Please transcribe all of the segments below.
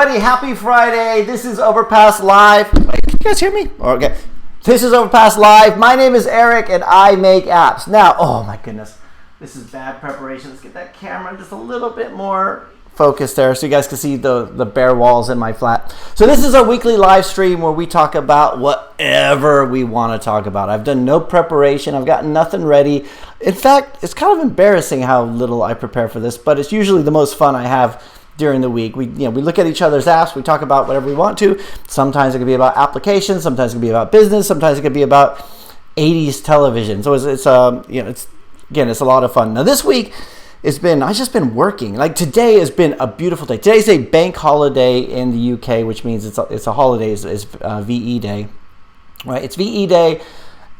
everybody, happy Friday. This is Overpass Live. Wait, can you guys hear me? Okay. This is Overpass Live. My name is Eric and I make apps. Now, oh my goodness, this is bad preparation. Let's get that camera just a little bit more focused there so you guys can see the bare walls in my flat. So this is our weekly live stream where we talk about whatever we want to talk about. I've done no preparation. I've got nothing ready. In fact, it's kind of embarrassing how little I prepare for this, but it's usually the most fun I have during the week. We look at each other's apps, we talk about whatever we want to. Sometimes it can be about applications, sometimes it can be about business, sometimes it can be about 80s television. So it's a lot of fun. Now this week I've just been working. Like today has been a beautiful day. Today's a bank holiday in the UK, which means it's a holiday, it's VE Day. Right? It's VE Day.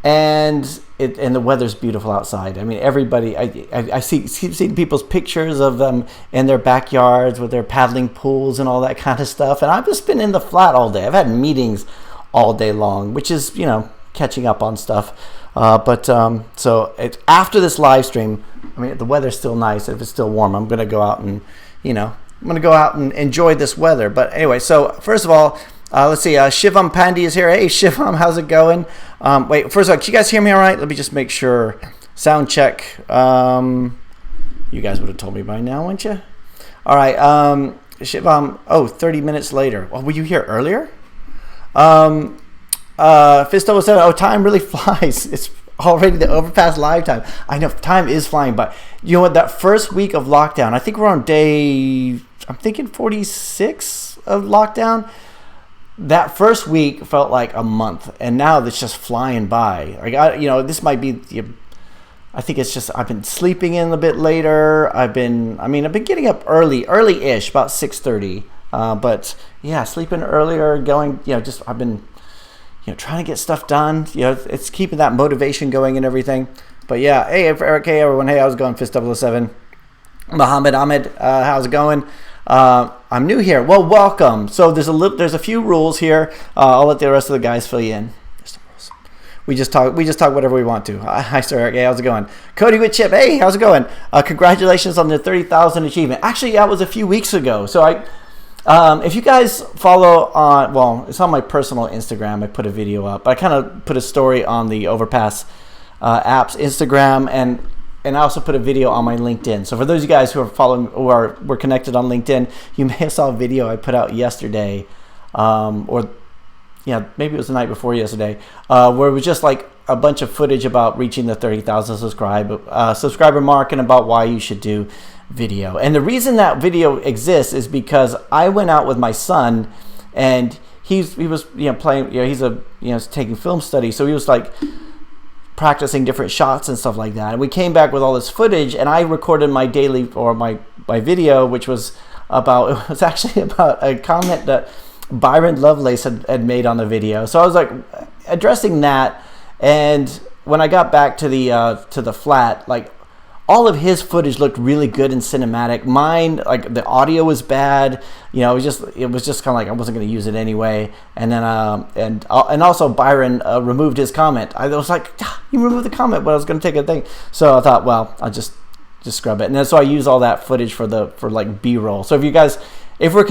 And the weather's beautiful outside. I mean, everybody. I keep seeing people's pictures of them in their backyards with their paddling pools and all that kind of stuff. And I've just been in the flat all day. I've had meetings all day long, which is catching up on stuff. So it's after this live stream. I mean, the weather's still nice. If it's still warm, I'm gonna go out and enjoy this weather. But anyway, so first of all. Let's see, Shivam Pandey is here. Hey, Shivam, how's it going? Wait, first of all, can you guys hear me all right? Let me just make sure. Sound check. You guys would have told me by now, wouldn't you? All right, Shivam, 30 minutes later. Well, were you here earlier? Fisto said, time really flies. It's already the Overpass live time. I know, time is flying, but you know what? That first week of lockdown, I think we're on day, I'm thinking 46 of lockdown. That first week felt like a month, and now it's just flying by. This might be. I think it's just I've been sleeping in a bit later. I've been getting up early-ish, about 6:30. But yeah, sleeping earlier, going. I've been, trying to get stuff done. It's keeping that motivation going and everything. But yeah, hey Eric, hey everyone, hey, how's it going? Fist 007, Muhammad Ahmed, how's it going? I'm new here. Well, welcome. So there's a few rules here. I'll let the rest of the guys fill you in. There's some rules. We just talk whatever we want to. Hi, sir. Eric. Hey, how's it going? Cody with Chip. Hey, how's it going? Congratulations on the 30,000 achievement. Actually, that was a few weeks ago. So if you guys follow on, it's on my personal Instagram. I put a video up. I kind of put a story on the Overpass apps Instagram and I also put a video on my LinkedIn. So for those of you guys who are following or were connected on LinkedIn, you may have saw a video I put out yesterday, maybe it was the night before yesterday, where it was just like a bunch of footage about reaching the 30,000 subscriber mark and about why you should do video. And the reason that video exists is because I went out with my son, and he was playing. He's taking film studies, so he was like practicing different shots and stuff like that. And we came back with all this footage, and I recorded my video, which was actually about a comment that Byron Lovelace had made on the video. So I was like addressing that, and when I got back to the flat, like all of his footage looked really good and cinematic. Mine, like the audio was bad. It was just kind of like I wasn't going to use it anyway. And then and also Byron removed his comment. I was like, you removed the comment, but I was going to take a thing. So I thought, well, I'll just scrub it. And then so I use all that footage for like B-roll. So if you guys, if we're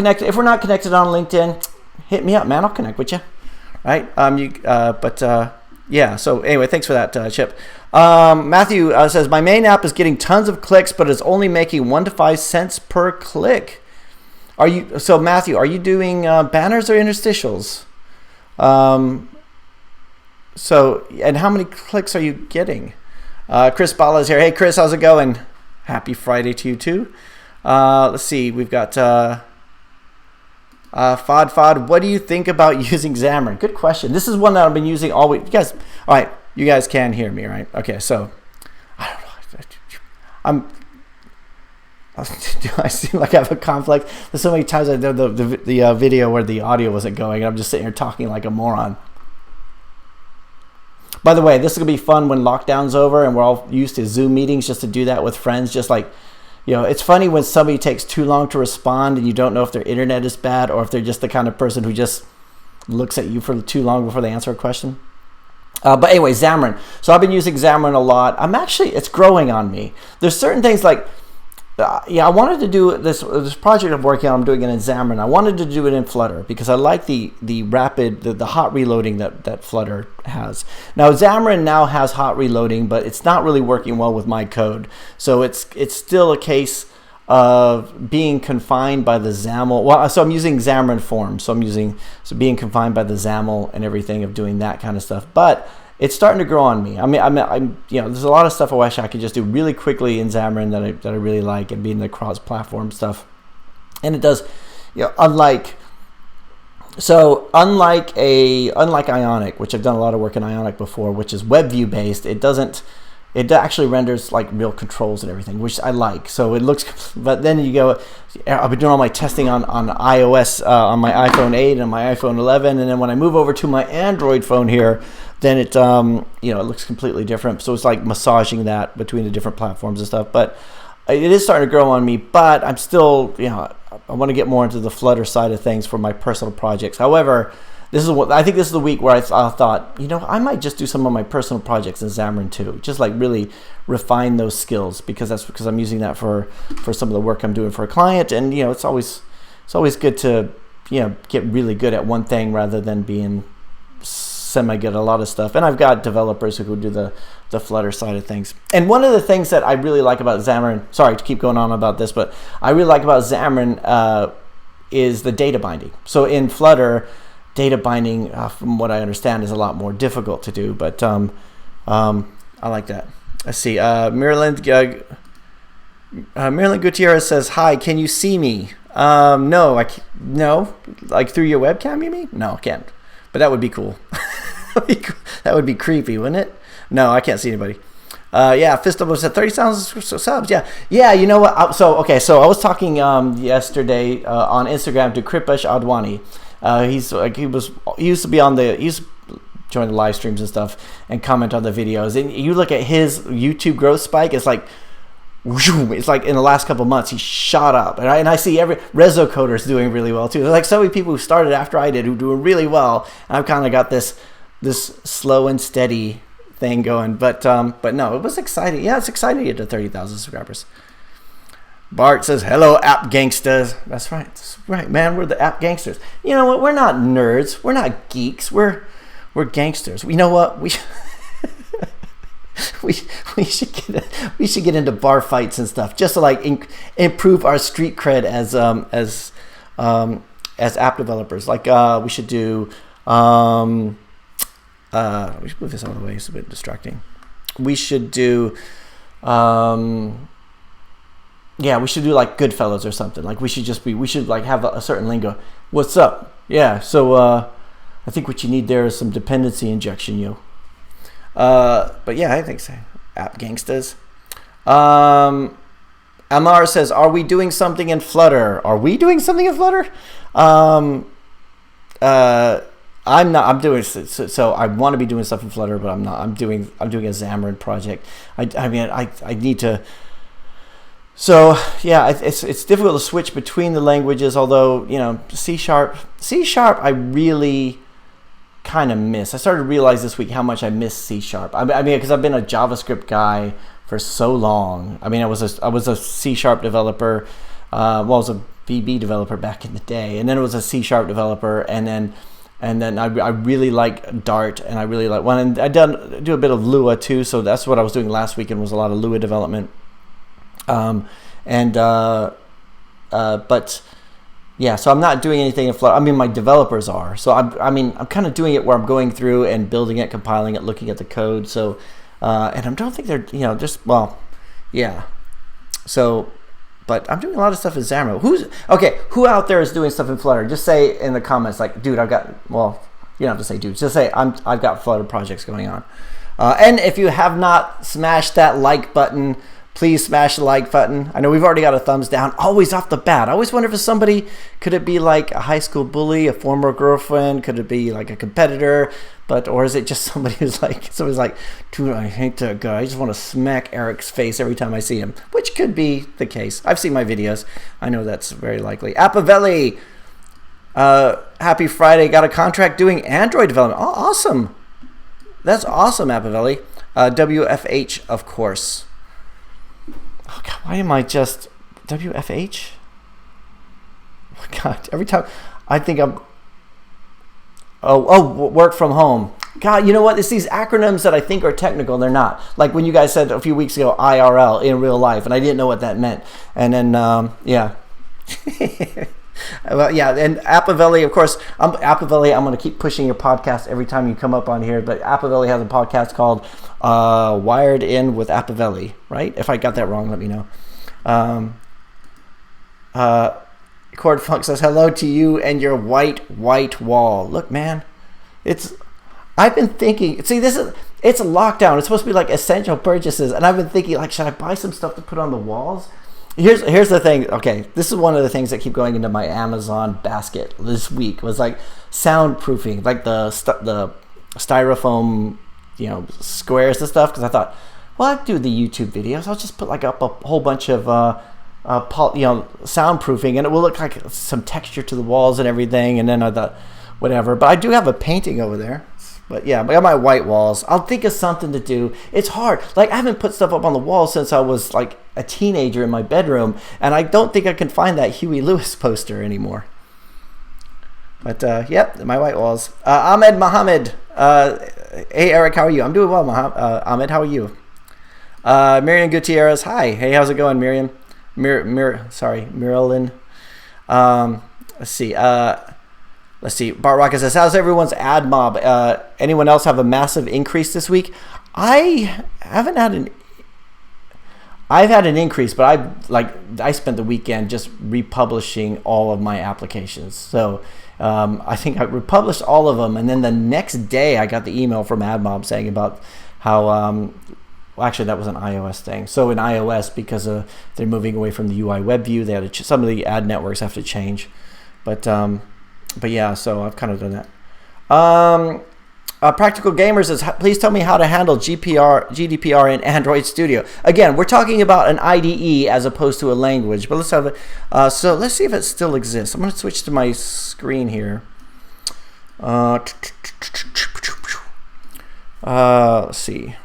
not connected on LinkedIn, hit me up, man. I'll connect with you. Right? Yeah. So anyway, thanks for that, Chip. Matthew says, my main app is getting tons of clicks, but it's only making 1 to 5 cents per click. Matthew, are you doing banners or interstitials? And how many clicks are you getting? Chris Bala is here. Hey, Chris, how's it going? Happy Friday to you too. Let's see. We've got Fod. What do you think about using Xamarin? Good question. This is one that I've been using all week. All right. You guys can hear me, right? Okay, so I don't know. Do I seem like I have a conflict? There's so many times I did the video where the audio wasn't going, and I'm just sitting here talking like a moron. By the way, this is gonna be fun when lockdown's over and we're all used to Zoom meetings, just to do that with friends. Just like, it's funny when somebody takes too long to respond and you don't know if their internet is bad or if they're just the kind of person who just looks at you for too long before they answer a question. But anyway, Xamarin. So I've been using Xamarin a lot. It's growing on me. There's certain things like yeah, I wanted to do this project I'm working on. I'm doing it in Xamarin. I wanted to do it in Flutter because I like the rapid, the hot reloading that Flutter has. Now Xamarin now has hot reloading, but it's not really working well with my code. So it's still a case of being confined by the XAML. Well, so I'm using Xamarin Forms. So being confined by the XAML and everything of doing that kind of stuff. But it's starting to grow on me. I'm there's a lot of stuff I wish I could just do really quickly in Xamarin that I really like, and being the cross-platform stuff. And it does, unlike Ionic, which I've done a lot of work in Ionic before, which is web view based. It actually renders like real controls and everything, which I like. So it looks, but then you go, I've been doing all my testing on iOS, on my iPhone 8 and my iPhone 11. And then when I move over to my Android phone here, then it, it looks completely different. So it's like massaging that between the different platforms and stuff. But it is starting to grow on me, but I'm still, I want to get more into the Flutter side of things for my personal projects. However, I think this is the week where I thought, I might just do some of my personal projects in Xamarin too, just like really refine those skills, because I'm using that for some of the work I'm doing for a client, and it's always good to get really good at one thing rather than being semi-good at a lot of stuff. And I've got developers who do the Flutter side of things. And one of the things that I really like about Xamarin, sorry to keep going on about this, but I really like about Xamarin is the data binding. So in Flutter, data binding, from what I understand, is a lot more difficult to do, but I like that. Let's see. Marilyn Gutierrez says, "Hi, can you see me?" No, no. Like through your webcam, you mean? No, I can't. But that would be cool. That would be creepy, wouldn't it? No, I can't see anybody. Yeah, Fistable said 30,000 subs. Yeah. You know what? So I was talking yesterday on Instagram to Kripesh Advani. He used to join the live streams and stuff and comment on the videos. And you look at his YouTube growth spike, it's like in the last couple months he shot up. And I see every Rezo Coder is doing really well too. There's like so many people who started after I did who are doing really well. And I've kind of got this slow and steady thing going. But no, it was exciting. Yeah, it's exciting to get to 30,000 subscribers. Bart says, "Hello, app gangsters." That's right, man. We're the app gangsters. You know what? We're not nerds. We're not geeks. We're gangsters. You know what? We should get into bar fights and stuff just to like improve our street cred as app developers. Like we should do. We should move this out of the way. It's a bit distracting. We should do. Yeah, we should do like Goodfellas or something. Like we should like have a certain lingo. What's up? Yeah, so I think what you need there is some dependency injection, yo. But yeah, I think so. App gangsters. Amar says, "Are we doing something in Flutter? Are we doing something in Flutter?" I'm not. I'm doing so. I want to be doing stuff in Flutter, but I'm not. I'm doing a Xamarin project. I need to. So yeah, it's difficult to switch between the languages. Although C#, I really kind of miss. I started to realize this week how much I miss C#. I mean, because I've been a JavaScript guy for so long. I mean, I was a C# developer. I was a VB developer back in the day, and then it was a C# developer, and then I really like Dart, and I really like and I do a bit of Lua too. So that's what I was doing last weekend, was a lot of Lua development. But yeah, so I'm not doing anything in Flutter. I mean, my developers are. So I'm kind of doing it where I'm going through and building it, compiling it, looking at the code. So, and I don't think they're, yeah. So, but I'm doing a lot of stuff in Xamarin. Who out there is doing stuff in Flutter? Just say in the comments, like, dude, you don't have to say dude. Just say I've got Flutter projects going on. And if you have not smashed that like button, please smash the like button. I know we've already got a thumbs down always off the bat. I always wonder if it's somebody, could it be like a high school bully, a former girlfriend? Could it be like a competitor? Or is it just somebody's like, dude, I hate that guy. I just want to smack Eric's face every time I see him, which could be the case. I've seen my videos. I know that's very likely. Apavelli, happy Friday. Got a contract doing Android development. Oh, awesome. That's awesome, Apavelli. WFH, of course. Oh God, why am I just WFH? Oh, God, every time I think I'm... work from home. God, you know what? It's these acronyms that I think are technical. They're not. Like when you guys said a few weeks ago, IRL, in real life, and I didn't know what that meant. And then, yeah. Well, yeah, and Appavelli, of course, Appavelli, I'm going to keep pushing your podcast every time you come up on here, but Appavelli has a podcast called Wired In with Appavelli, right? If I got that wrong, let me know. Cord Funk says, hello to you and your white wall. Look, man, I've been thinking, see, it's a lockdown. It's supposed to be like essential purchases. And I've been thinking, like, should I buy some stuff to put on the walls? Here's the thing. Okay, this is one of the things that keep going into my Amazon basket this week was like soundproofing, like the styrofoam, squares and stuff. Because I thought, well, I do the YouTube videos. I'll just put like up a whole bunch of soundproofing, and it will look like some texture to the walls and everything. And then I thought, whatever. But I do have a painting over there. But yeah, I got my white walls. I'll think of something to do. It's hard. Like, I haven't put stuff up on the wall since I was like a teenager in my bedroom, and I don't think I can find that Huey Lewis poster anymore. But yep, my white walls. Ahmed Mohammed. Hey Eric, how are you? I'm doing well, Ahmed. How are you? Miriam Gutierrez. Hi. Hey, how's it going, Miriam? Marilyn. Let's see. Bart Rocket says, how's everyone's ad mob? Anyone else have a massive increase this week? I've had an increase, but I spent the weekend just republishing all of my applications. So I think I republished all of them, and then the next day I got the email from AdMob saying about how well, actually that was an iOS thing. So in iOS, because they're moving away from the UI web view, they had some of the ad networks have to change. But yeah, so I've kind of done that. Practical Gamers says, please tell me how to handle GDPR in Android Studio. Again, we're talking about an IDE as opposed to a language, but let's have it. So let's see if it still exists. I'm going to switch to my screen here. Let's see.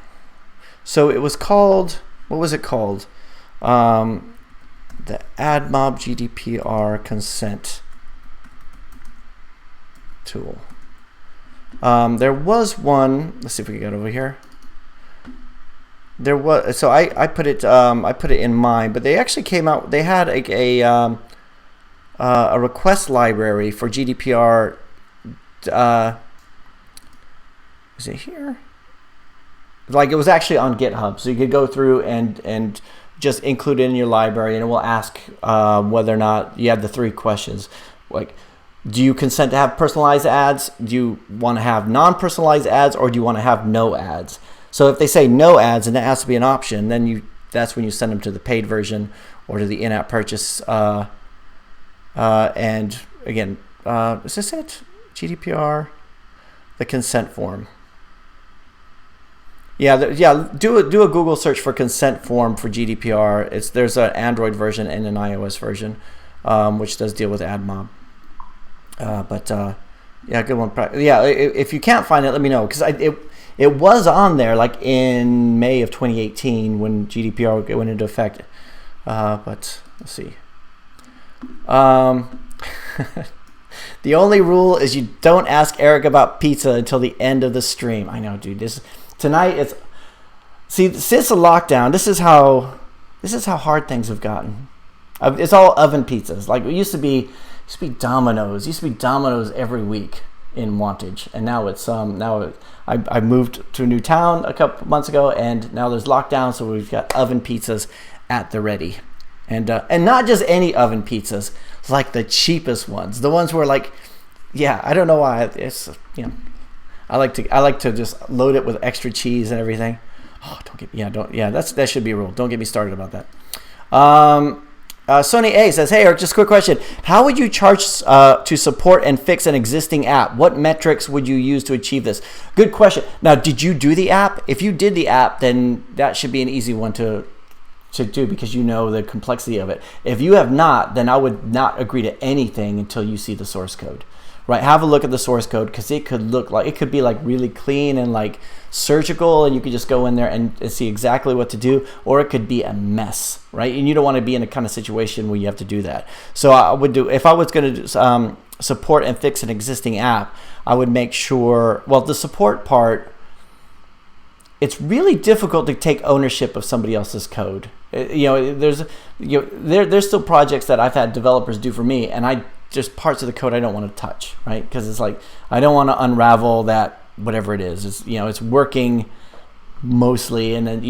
So it was called, what was it called? The AdMob GDPR consent tool. There was one. Let's see if we can get over here. There was, so I put it in mine, but they actually came out. They had a request library for GDPR. Is it here? Like, it was actually on GitHub, so you could go through and just include it in your library, and it will ask whether or not you have the 3 questions, like, do you consent to have personalized ads? Do you want to have non-personalized ads, or do you want to have no ads? So if they say no ads, and that has to be an option, then that's when you send them to the paid version or to the in-app purchase. And again, is this it? GDPR, the consent form. Yeah, do a Google search for consent form for GDPR. There's an Android version and an iOS version, which does deal with AdMob. Yeah, good one. Yeah, if you can't find it, let me know, because it was on there like in May of 2018 when GDPR went into effect. But let's see. The only rule is you don't ask Eric about pizza until the end of the stream. I know, dude. Tonight since the lockdown, this is how hard things have gotten. It's all oven pizzas. Like, it used to be Domino's. It used to be Domino's every week in Wantage, and now it's I moved to a new town a couple months ago, and now there's lockdown, so we've got oven pizzas at the ready, and not just any oven pizzas, like the cheapest ones, the ones where, like, yeah, I don't know why, it's, you know, I like to just load it with extra cheese and everything. Oh, that should be a rule. Don't get me started about that. Sony A says, hey Eric, just a quick question. How would you charge to support and fix an existing app? What metrics would you use to achieve this? Good question. Now, did you do the app? If you did the app, then that should be an easy one to do, because you know the complexity of it. If you have not, then I would not agree to anything until you see the source code, right? Have a look at the source code, because it could be like really clean and like surgical, and you could just go in there and see exactly what to do, or it could be a mess, right? And you don't want to be in a kind of situation where you have to do that. So I would do, if I was going to support and fix an existing app, I would make sure, well, the support part, it's really difficult to take ownership of somebody else's code. There's still projects that I've had developers do for me, and just parts of the code I don't want to touch, right? Because it's like, I don't want to unravel that, whatever it is. It's working mostly, and then,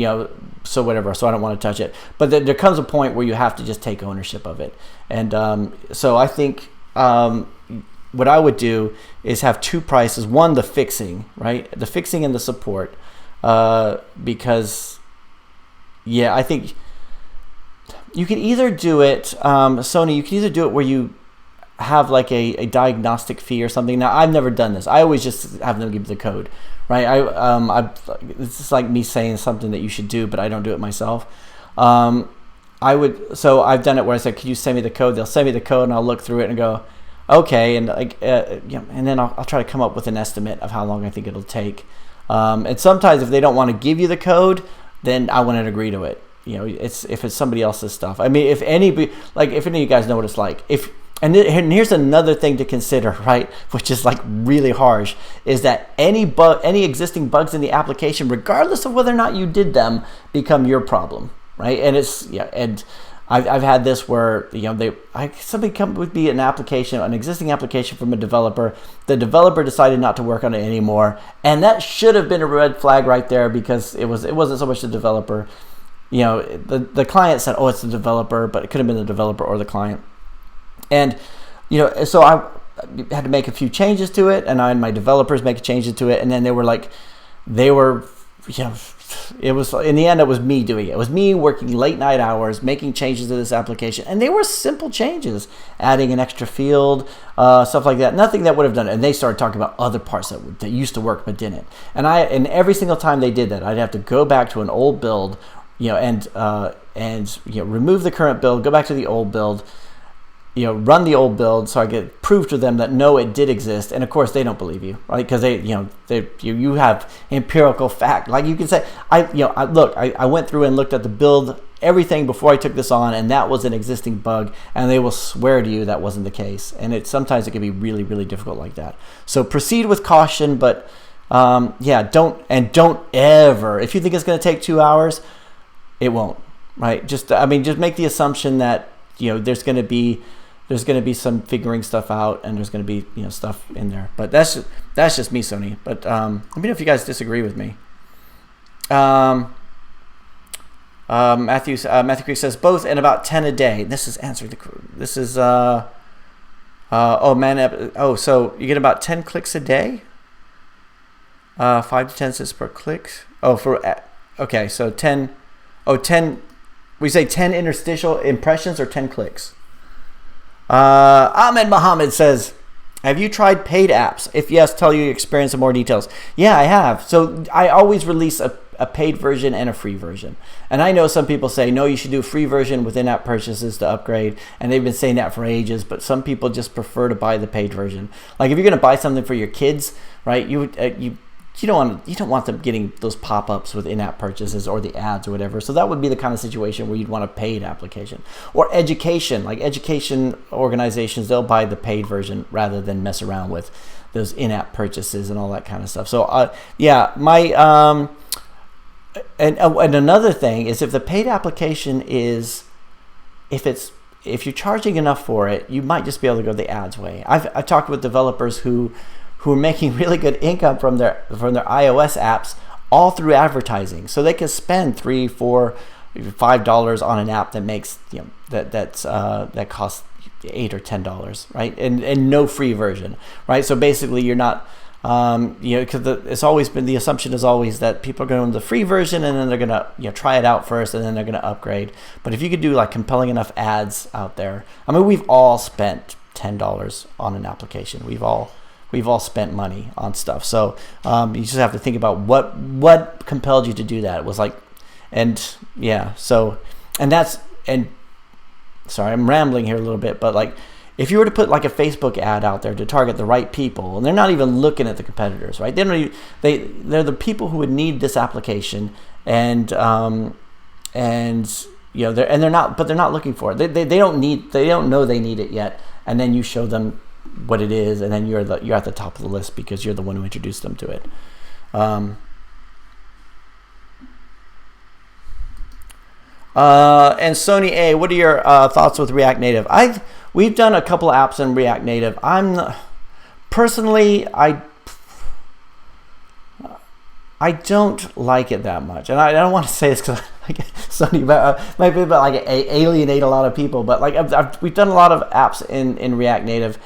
so whatever, so I don't want to touch it. But there comes a point where you have to just take ownership of it. And so I think what I would do is have two prices. One, the fixing, right? The fixing and the support. Because I think you can either do it, Sony, you can either do it where you have like a diagnostic fee or something. Now, I've never done this. I always just have them give the code, right? It's just like me saying something that you should do, but I don't do it myself. So I've done it where I said, could you send me the code? They'll send me the code, and I'll look through it and go, okay, and and then I'll try to come up with an estimate of how long I think it'll take. And sometimes if they don't want to give you the code, then I wouldn't agree to it. If it's somebody else's stuff. I mean, if any of you guys know what it's like, and here's another thing to consider, right? Which is like really harsh, is that any existing bugs in the application, regardless of whether or not you did them, become your problem, right? And I've had this where somebody come with me an existing application from a developer. The developer decided not to work on it anymore, and that should have been a red flag right there, because it wasn't so much the developer. The client said, "Oh, it's the developer," but it could have been the developer or the client. And so I had to make a few changes to it, and I had my developers make changes to it, and then it was, in the end, it was me doing it. It was me working late night hours, making changes to this application. And they were simple changes, adding an extra field, stuff like that. Nothing that would have done it. And they started talking about other parts that used to work but didn't. And every single time they did that, I'd have to go back to an old build, and remove the current build, go back to the old build, run the old build, so I get proof to them that no, it did exist. And of course, they don't believe you, right? Because you have empirical fact. Like you can say, I went through and looked at the build, everything before I took this on, and that was an existing bug, and they will swear to you that wasn't the case. And sometimes it can be really, really difficult like that. So proceed with caution, but don't ever, if you think it's going to take 2 hours, it won't, right? Just make the assumption that there's going to be some figuring stuff out, and there's going to be stuff in there. But that's just me, Sony. But let me know if you guys disagree with me. Matthew Creek says both, and about 10 a day. This is answering this is so you get about 10 clicks a day. 5 to 10 cents per click. Okay, so 10. We say 10 interstitial impressions or 10 clicks. Ahmed Mohammed says, have you tried paid apps? If yes, tell your experience in more details. Yeah, I have. So I always release a paid version and a free version. And I know some people say, no, you should do a free version with in-app purchases to upgrade. And they've been saying that for ages, but some people just prefer to buy the paid version. Like if you're going to buy something for your kids, right, you don't want them getting those pop-ups with in-app purchases or the ads or whatever. So that would be the kind of situation where you'd want a paid application. Or education, like education organizations, they'll buy the paid version rather than mess around with those in-app purchases and all that kind of stuff. So and another thing is, if the paid application is, if you're charging enough for it, you might just be able to go the ads way. I've talked with developers who are making really good income from their iOS apps all through advertising. So they can spend $3, $4, $5 on an app that makes that costs $8 or $10, right? And no free version, right? So basically, you're not because it's always been, the assumption is always that people are going to the free version, and then they're gonna try it out first, and then they're gonna upgrade. But if you could do like compelling enough ads out there, I mean, we've all spent $10 on an application. We've all spent money on stuff. So you just have to think about what compelled you to do that. It was like, sorry, I'm rambling here a little bit, but like, if you were to put like a Facebook ad out there to target the right people, and they're not even looking at the competitors, right? They don't even, they're the people who would need this application, and you know, they're not looking for it. They don't know they need it yet, and then you show them what it is, and then you're at the top of the list because you're the one who introduced them to it. And Sony A, what are your thoughts with React Native? We've done a couple of apps in React Native. Personally, I don't like it that much, and I don't want to say this because like Sony might be about like alienate a lot of people, but like we've done a lot of apps in React Native.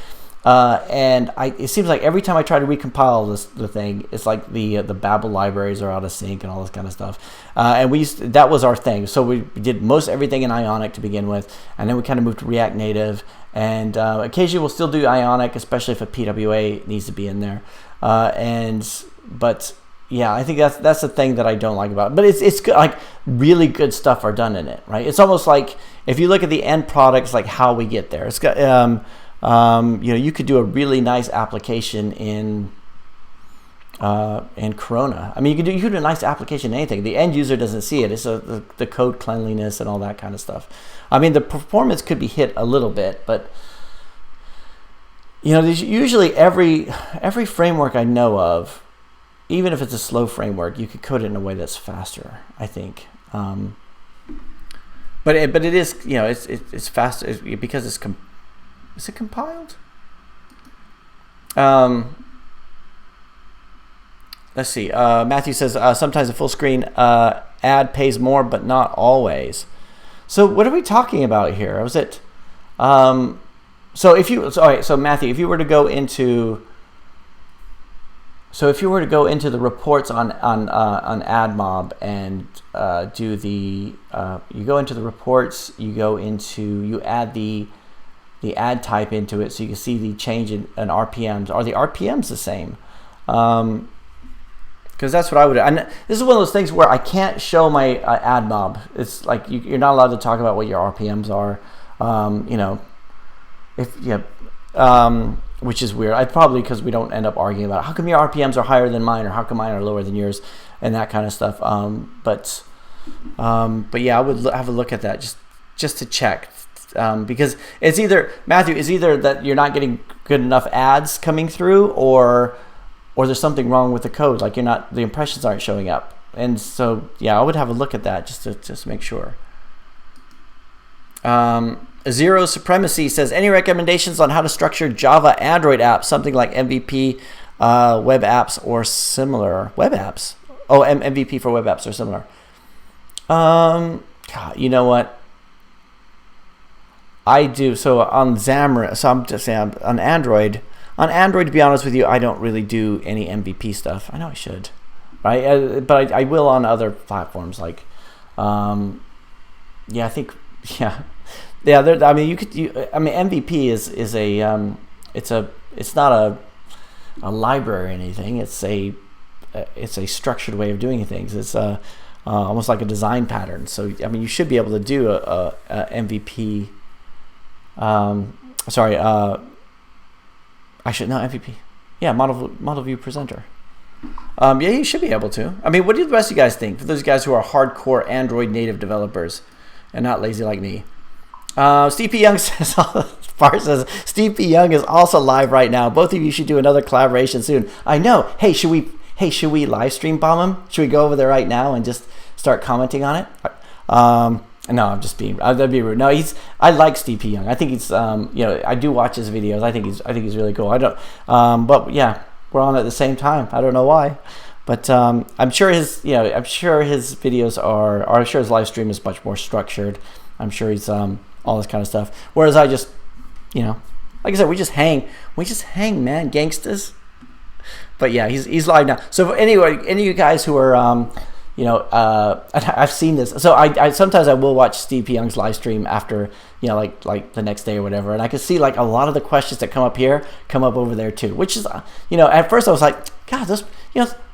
And it seems like every time I try to recompile the thing, it's like the Babel libraries are out of sync and all this kind of stuff. And that was our thing. So we did most everything in Ionic to begin with, and then we kind of moved to React Native. And occasionally we'll still do Ionic, especially if a PWA needs to be in there. But yeah, I think that's the thing that I don't like about it. But it's good, like really good stuff are done in it, right? It's almost like if you look at the end products, like how we get there. It's got you know, you could do a really nice application in Corona. I mean, you could do a nice application in anything. The end user doesn't see it. It's the code cleanliness and all that kind of stuff. I mean, the performance could be hit a little bit, but you know, there's usually every framework I know of, even if it's a slow framework, you could code it in a way that's faster, I think. But it is, you know, it's faster because it's is it compiled? Let's see. Matthew says sometimes a full screen ad pays more, but not always. So what are we talking about here? Was it? So Matthew, if you were to go into the reports on AdMob and do the you go into the reports, you add the ad type into it, so you can see the change in RPMs. Are the RPMs the same? Because that's what I would do. And this is one of those things where I can't show my AdMob. It's like you're not allowed to talk about what your RPMs are. You know, which is weird. I probably, because we don't end up arguing about it. How come your RPMs are higher than mine, or how come mine are lower than yours, and that kind of stuff. But yeah, I would have a look at that just to check. Because it's either, Matthew, is either that you're not getting good enough ads coming through, or there's something wrong with the code, like the impressions aren't showing up. And so yeah, I would have a look at that just to make sure. Zero Supremacy says, any recommendations on how to structure Java Android apps, something like MVP web apps or similar? Web apps? Oh, MVP for web apps or similar. God, you know what? I do. So on Xamarin, so I'm just saying on Android, to be honest with you, I don't really do any MVP stuff. I know I should, right? But I will on other platforms like, yeah, I think, yeah. I mean, MVP is a it's not a library or anything. It's a structured way of doing things. It's almost like a design pattern. So I mean, you should be able to do a MVP. MVP. Yeah, model view presenter. Yeah, you should be able to. I mean, what do the rest of you guys think? For those guys who are hardcore Android native developers and not lazy like me. Steve P. Young says, Steve P. Young is also live right now. Both of you should do another collaboration soon. I know. Hey, should we live stream bomb him? Should we go over there right now and just start commenting on it? No, I'm just being. That'd be rude. No, I like Steve P. Young. I think he's. I do watch his videos. I think he's really cool. I don't. But yeah, we're on at the same time. I don't know why, but I'm sure his. I'm sure his videos are. Or I'm sure his live stream is much more structured. I'm sure he's all this kind of stuff. Whereas I just, like I said, we just hang, man, gangsters. But yeah, he's live now. So anyway, any of you guys who are, I've seen this. So I sometimes I will watch Steve P. Young's live stream after, like the next day or whatever, and I can see like a lot of the questions that come up here come up over there too. Which is, at first I was like, God, those,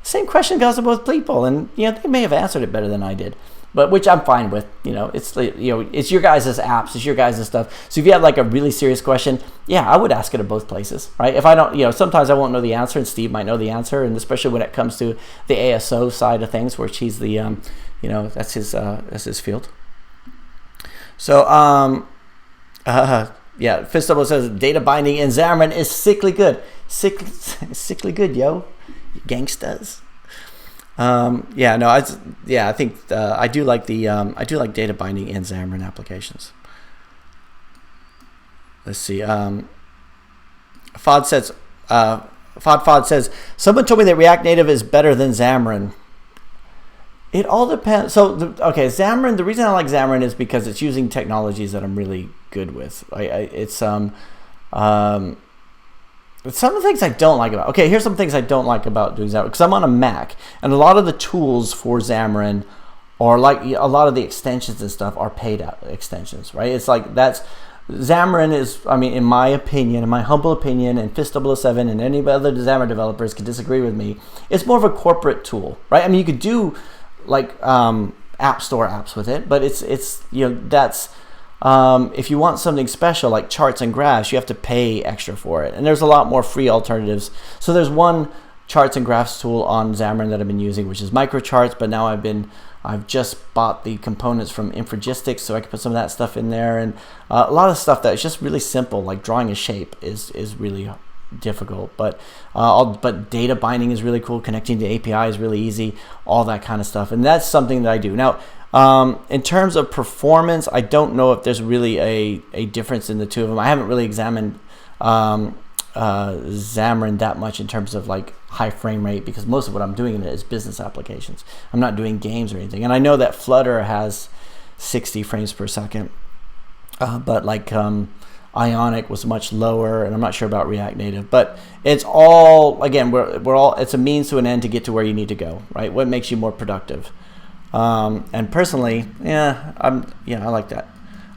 same question goes to both people, and they may have answered it better than I did. but which I'm fine with. It's it's your guys' apps, it's your guys' stuff. So if you have like a really serious question, yeah, I would ask it at both places, right? If I don't, sometimes I won't know the answer, and Steve might know the answer, and especially when it comes to the ASO side of things, which he's the that's his field. So yeah, Fistable says data binding in Xamarin is sickly good. Sickly good, yo, gangstas. I think I do like data binding in Xamarin applications. Let's see. Fod says someone told me that React Native is better than Xamarin. It all depends. So Xamarin. The reason I like Xamarin is because it's using technologies that I'm really good with. Some of the things I don't like about. Okay, here's some things I don't like about doing Xamarin, because I'm on a Mac, and a lot of the tools for Xamarin, or like a lot of the extensions and stuff, are paid out extensions, right? It's like Xamarin is, in my opinion, in my humble opinion, and Fist007 and any other Xamarin developers could disagree with me, it's more of a corporate tool, right? You could do like App Store apps with it, but it's that's. If you want something special like charts and graphs, you have to pay extra for it. And there's a lot more free alternatives. So there's one charts and graphs tool on Xamarin that I've been using, which is microcharts, but now I've just bought the components from Infragistics, so I can put some of that stuff in there. And a lot of stuff that's just really simple, like drawing a shape is really difficult. But data binding is really cool. Connecting to API is really easy. All that kind of stuff. And that's something that I do. Now, in terms of performance, I don't know if there's really a difference in the two of them. I haven't really examined Xamarin that much in terms of like high frame rate, because most of what I'm doing in it is business applications. I'm not doing games or anything. And I know that Flutter has 60 frames per second, but like Ionic was much lower, and I'm not sure about React Native. But it's all, again, it's a means to an end to get to where you need to go, right? What makes you more productive? And personally, I like that.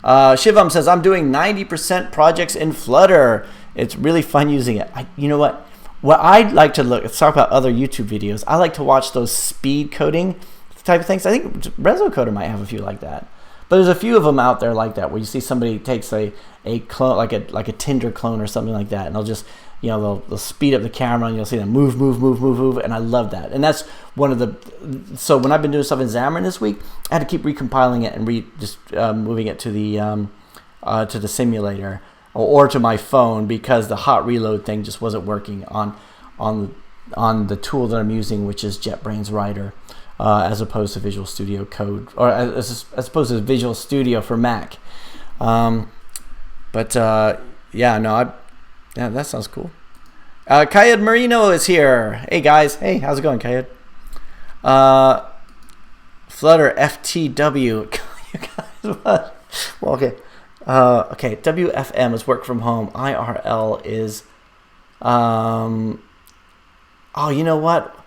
Shivam says, I'm doing 90% projects in Flutter. It's really fun using it. You know what? What I'd like to let's talk about other YouTube videos. I like to watch those speed coding type of things. I think RezoCoder might have a few like that. But there's a few of them out there like that, where you see somebody takes a clone, like a Tinder clone or something like that, and they'll just, they'll speed up the camera, and you'll see them move, and I love that. And that's one of the. So when I've been doing stuff in Xamarin this week, I had to keep recompiling it and moving it to the simulator or to my phone, because the hot reload thing just wasn't working on the tool that I'm using, which is JetBrains Writer. As opposed to Visual Studio Code, or as opposed to Visual Studio for Mac. That sounds cool. Kayed Marino is here. Hey guys, hey, how's it going, Kayed? Flutter FTW. You guys, what? Well, okay. WFM is work from home. IRL is, you know what?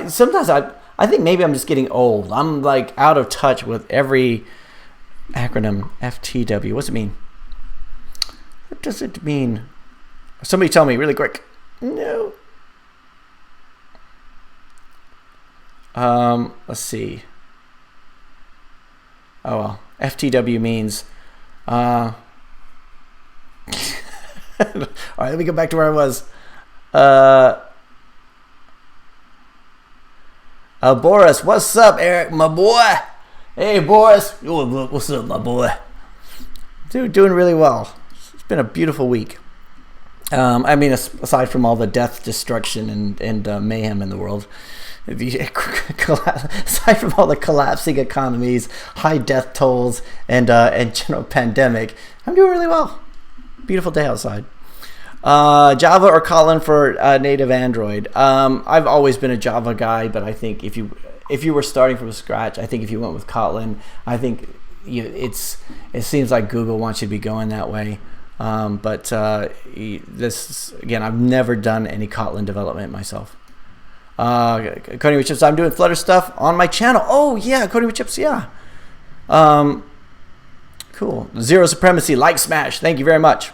Sometimes I think maybe I'm just getting old. I'm like out of touch with every acronym. FTW. What's it mean? What does it mean? Somebody tell me really quick. No. Let's see. Oh well. FTW means all right, let me go back to where I was. Boris, what's up, Eric, my boy? Hey, Boris. What's up, my boy? Dude, doing really well. It's been a beautiful week. Aside from all the death, destruction, and mayhem in the world, aside from all the collapsing economies, high death tolls, and general pandemic, I'm doing really well. Beautiful day outside. Java or Kotlin for native Android. I've always been a Java guy, but I think if you were starting from scratch, I think if you went with Kotlin, I think it seems like Google wants you to be going that way. This again, I've never done any Kotlin development myself. Coding with Chips, I'm doing Flutter stuff on my channel. Oh yeah, Coding with Chips, yeah. Cool. Zero Supremacy, like smash. Thank you very much.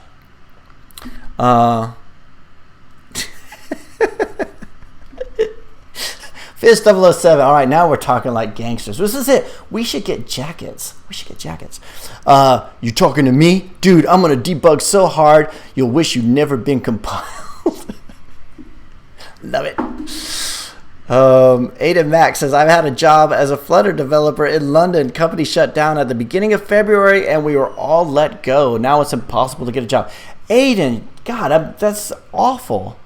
Fizz007. All right, now we're talking like gangsters. This is it. We should get jackets. You talking to me? Dude, I'm going to debug so hard, you'll wish you'd never been compiled. Love it. Aiden Max says, I've had a job as a Flutter developer in London. Company shut down at the beginning of February, and we were all let go. Now it's impossible to get a job. Aiden, God, that's awful.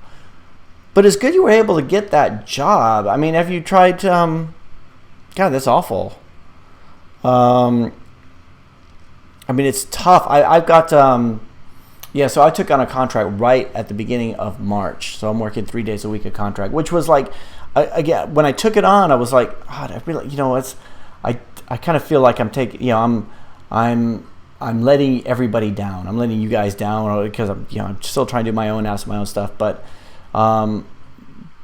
But it's good you were able to get that job. I mean, have you tried to... God, that's awful. I mean, it's tough. I've got... so I took on a contract right at the beginning of March. So I'm working 3 days a week a contract, which was like... Again, when I took it on, I was like, God, I really... I kind of feel like I'm taking... I'm letting everybody down. I'm letting you guys down because I'm still trying to do my own apps, my own stuff. But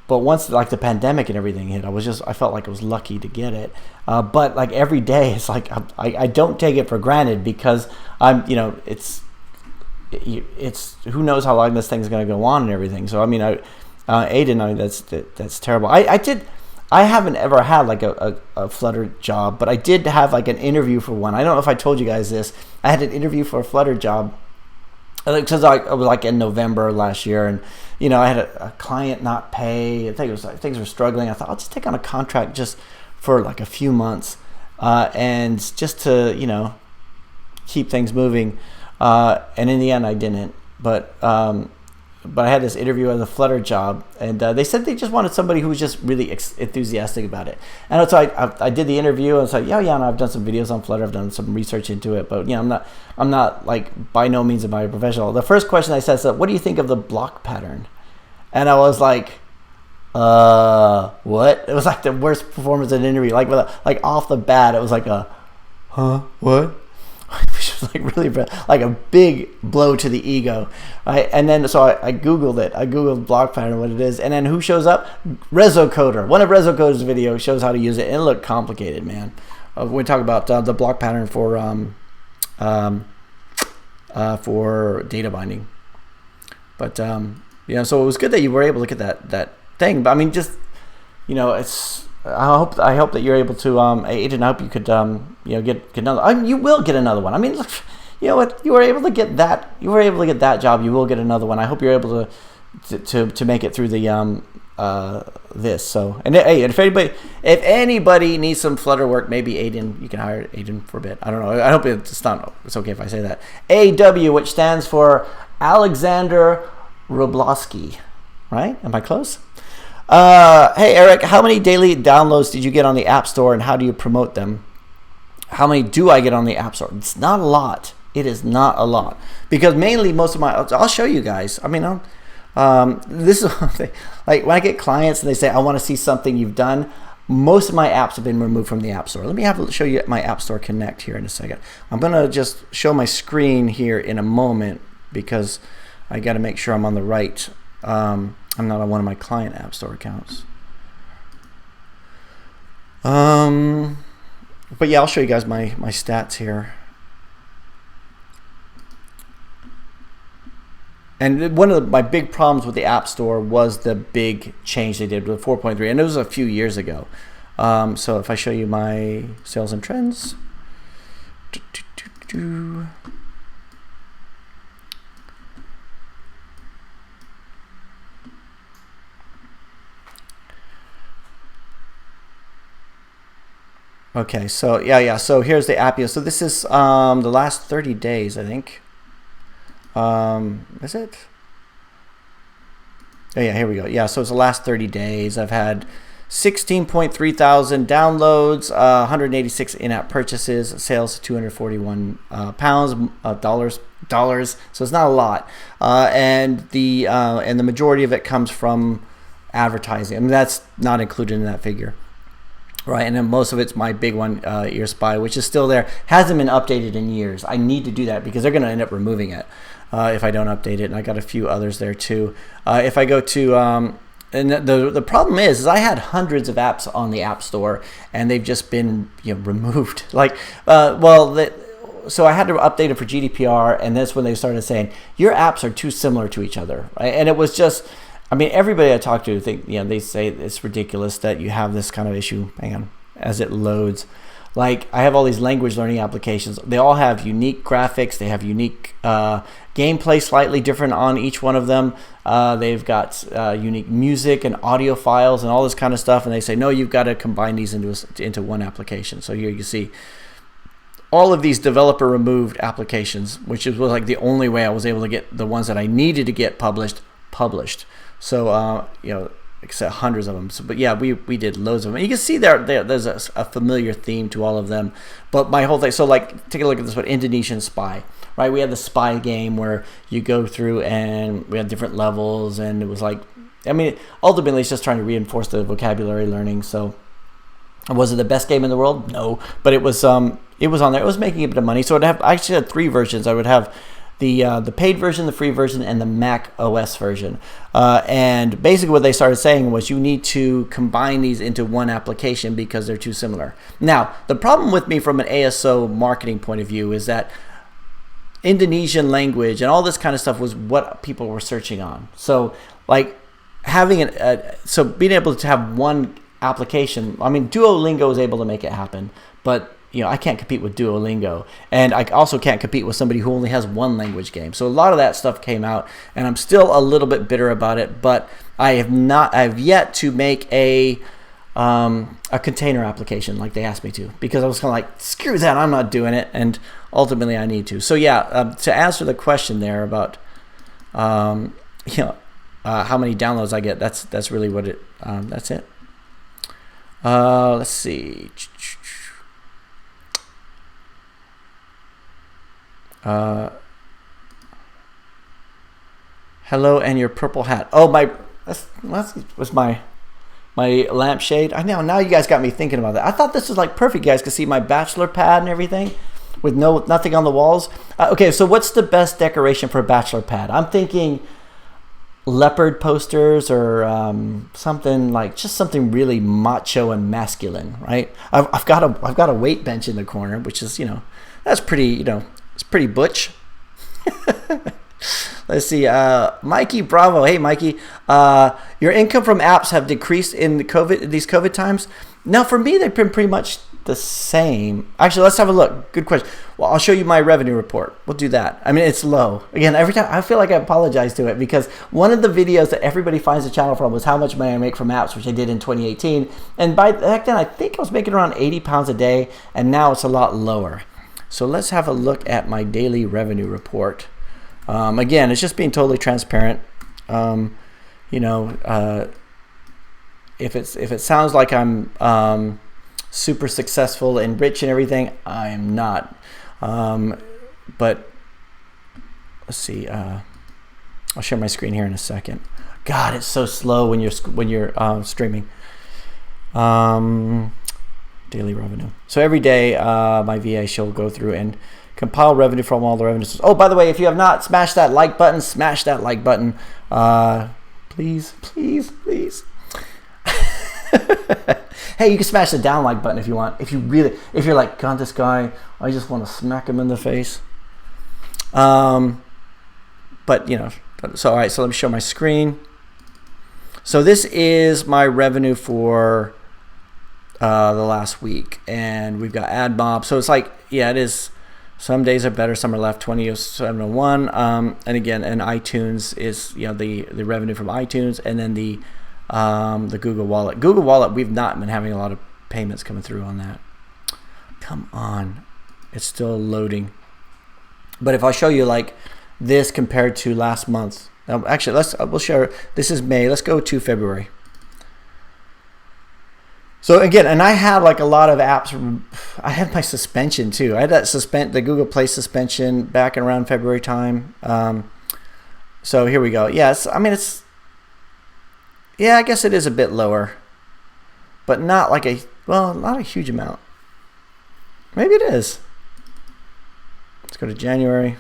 once like the pandemic and everything hit, I felt like I was lucky to get it. But like every day, it's like I don't take it for granted because it's who knows how long this thing's going to go on and everything. So I mean, Aiden, that's terrible. I haven't ever had like a Flutter job, but I did have like an interview for one. I don't know if I told you guys this. I had an interview for a Flutter job because I was like in November last year, and I had a client not pay. I think it was like things were struggling. I thought I'll just take on a contract just for like a few months, and just to keep things moving. And in the end, I didn't. But I had this interview as a Flutter job, and they said they just wanted somebody who was just really enthusiastic about it. And so I did the interview, and I was like, and I've done some videos on Flutter, I've done some research into it, but I'm not like by no means am I a professional. The first question I said, what do you think of the block pattern? And I was like, what? It was like the worst performance in an interview. Like off the bat, it was like what? Which was like really like a big blow to the ego, right? And then so I googled it. I googled block pattern, what it is, and then who shows up? RezoCoder. One of RezoCoder's videos shows how to use it, and it looked complicated, man. We talk about the block pattern for data binding, but so it was good that you were able to get that thing. But I mean, just it's. I hope that you're able to, Aiden. I hope you could, get another. You will get another one. I mean, look, you know what? You were able to get that. You were able to get that job. You will get another one. I hope you're able to make it through the this. So, and hey, if anybody needs some Flutter work, maybe Aiden. You can hire Aiden for a bit. I don't know. I hope it's okay if I say that. AW, which stands for Alexander Roblowski. Right? Am I close? Hey Eric, how many daily downloads did you get on the App Store, and how do you promote them? How many do I get on the App Store? It's not a lot. It is not a lot, because mainly most of I'll show you guys. I mean, this is one thing. Like when I get clients and they say, I want to see something you've done, most of my apps have been removed from the App Store. Let me show you my App Store Connect here in a second. I'm going to just show my screen here in a moment because I got to make sure I'm on the right. I'm not on one of my client App Store accounts. But yeah, I'll show you guys my stats here. And one of my big problems with the App Store was the big change they did with 4.3, and it was a few years ago. So if I show you my sales and trends. Okay, so yeah. So here's the app. So this is the last 30 days, I think. Is it? Oh yeah, here we go. Yeah, so it's the last 30 days. I've had 16.3 thousand downloads, 186 in-app purchases, sales 241 dollars. So it's not a lot, and the majority of it comes from advertising. I mean, that's not included in that figure. Right, and then most of it's my big one, EarSpy, which is still there. Hasn't been updated in years. I need to do that because they're going to end up removing it if I don't update it. And I got a few others there too. If I go to, and the problem is I had hundreds of apps on the App Store, and they've just been removed. Like, so I had to update it for GDPR, and that's when they started saying your apps are too similar to each other, right? And it was just. I mean, everybody I talk to think, they say it's ridiculous that you have this kind of issue. Hang on, as it loads. Like, I have all these language learning applications. They all have unique graphics. They have unique gameplay, slightly different on each one of them. They've got unique music and audio files and all this kind of stuff. And they say, no, you've got to combine these into one application. So here you see all of these developer removed applications, which was like the only way I was able to get the ones that I needed to get published. So, except hundreds of them. So, but yeah, we did loads of them. And you can see there's a familiar theme to all of them. But my whole thing, so like, take a look at this one, Indonesian Spy, right? We had the spy game where you go through and we had different levels, and it was like, I mean, ultimately it's just trying to reinforce the vocabulary learning. So was it the best game in the world? No, but it was on there. It was making a bit of money. So I actually had 3 versions. I would have the paid version, the free version, and the Mac OS version. And basically what they started saying was you need to combine these into one application because they're too similar. Now, the problem with me from an ASO marketing point of view is that Indonesian language and all this kind of stuff was what people were searching on. So like having so being able to have one application, I mean, Duolingo is able to make it happen, but I can't compete with Duolingo, and I also can't compete with somebody who only has one language game. So a lot of that stuff came out, and I'm still a little bit bitter about it. But I've yet to make a container application like they asked me to, because I was kind of like, screw that, I'm not doing it, and ultimately I need to. So yeah, to answer the question there about how many downloads I get, that's really what it. That's it. Let's see. Hello and your purple hat. Oh, that was my lampshade. I know, now you guys got me thinking about that. I thought this was like perfect. You guys could see my bachelor pad and everything with nothing on the walls. Okay, so what's the best decoration for a bachelor pad? I'm thinking leopard posters or something like, just something really macho and masculine, right? I've got a weight bench in the corner, which is that's pretty it's pretty butch. Let's see. Mikey Bravo. Hey, Mikey. Your income from apps have decreased in these COVID times. Now, for me, they've been pretty much the same. Actually, let's have a look. Good question. Well, I'll show you my revenue report. We'll do that. I mean, it's low. Again, every time I feel like I apologize to it, because one of the videos that everybody finds the channel from was how much money I make from apps, which I did in 2018. And back then, I think I was making around 80 pounds a day, and now it's a lot lower. So let's have a look at my daily revenue report. Again, it's just being totally transparent. If it sounds like I'm super successful and rich and everything, I am not. But let's see. I'll share my screen here in a second. God, it's so slow when you're streaming. Daily revenue. So every day, my VA, she'll go through and compile revenue from all the revenues. Oh, by the way, if you have not smashed that like button, smash that like button. Please. Hey, you can smash the down like button if you want. If you're like, God, this guy, I just want to smack him in the face. So all right. So let me show my screen. So this is my revenue for the last week, and we've got ad mob. So it's like, yeah, it is. Some days are better, some are left. 2701. And again, and iTunes is the revenue from iTunes, and then the Google Wallet. Google Wallet, we've not been having a lot of payments coming through on that. Come on, it's still loading. But if I show you like this compared to last month, actually we'll share. This is May. Let's go to February. So again, and I had like a lot of apps. I had my suspension too. I had that the Google Play suspension back in around February time. So here we go. Yes, I mean I guess it is a bit lower, but not like not a huge amount. Maybe it is. Let's go to January.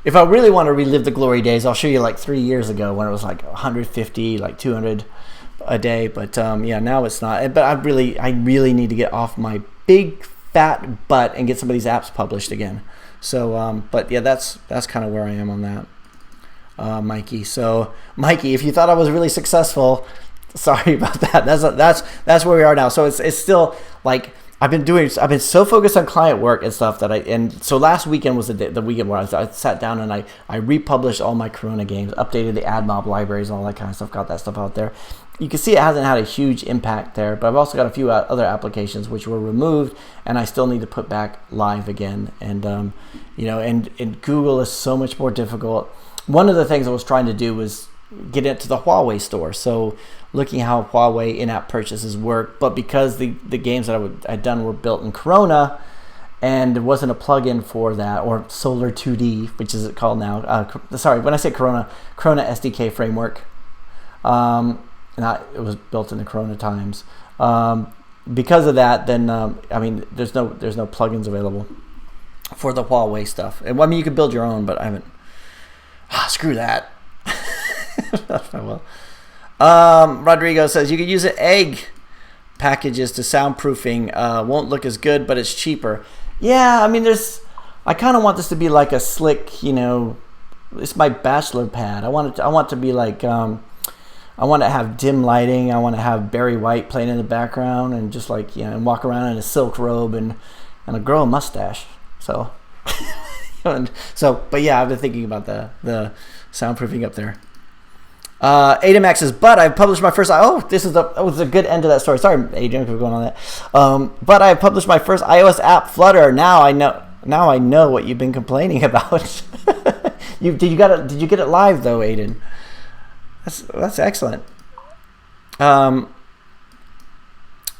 If I really want to relive the glory days, I'll show you like 3 years ago when it was like 150, like 200 a day. But now it's not. But I really need to get off my big fat butt and get some of these apps published again. So, but yeah, that's kind of where I am on that. Mikey. So, Mikey, if you thought I was really successful, sorry about that. That's where we are now. So it's still like I've been so focused on client work and stuff so last weekend was the weekend where I sat down and I republished all my Corona games, updated the AdMob libraries and all that kind of stuff, got that stuff out there. You can see it hasn't had a huge impact there, but I've also got a few other applications which were removed and I still need to put back live again. And and Google is so much more difficult. One of the things I was trying to do was get into the Huawei store. So looking how Huawei in-app purchases work, but because the games that I'd done were built in Corona and there wasn't a plugin for that, or Solar 2D, which is called now. When I say Corona SDK framework, it was built in the Corona times. Because of that, then there's no plugins available for the Huawei stuff. And I mean, you could build your own, but I haven't. Screw that. Well, Rodrigo says you could use an egg packages to soundproofing. Won't look as good, but it's cheaper. Yeah, I mean, I kind of want this to be like a slick, it's my bachelor pad. I want it to be like, I want to have dim lighting. I want to have Barry White playing in the background and just like, and walk around in a silk robe and grow a mustache. So, but yeah, I've been thinking about the soundproofing up there. Adamax says, but I've published my first. This was a good end to that story. Sorry, Adrian, for going on that. But I published my first iOS app, Flutter. Now I know what you've been complaining about. Did you get it live though, Aiden? That's excellent.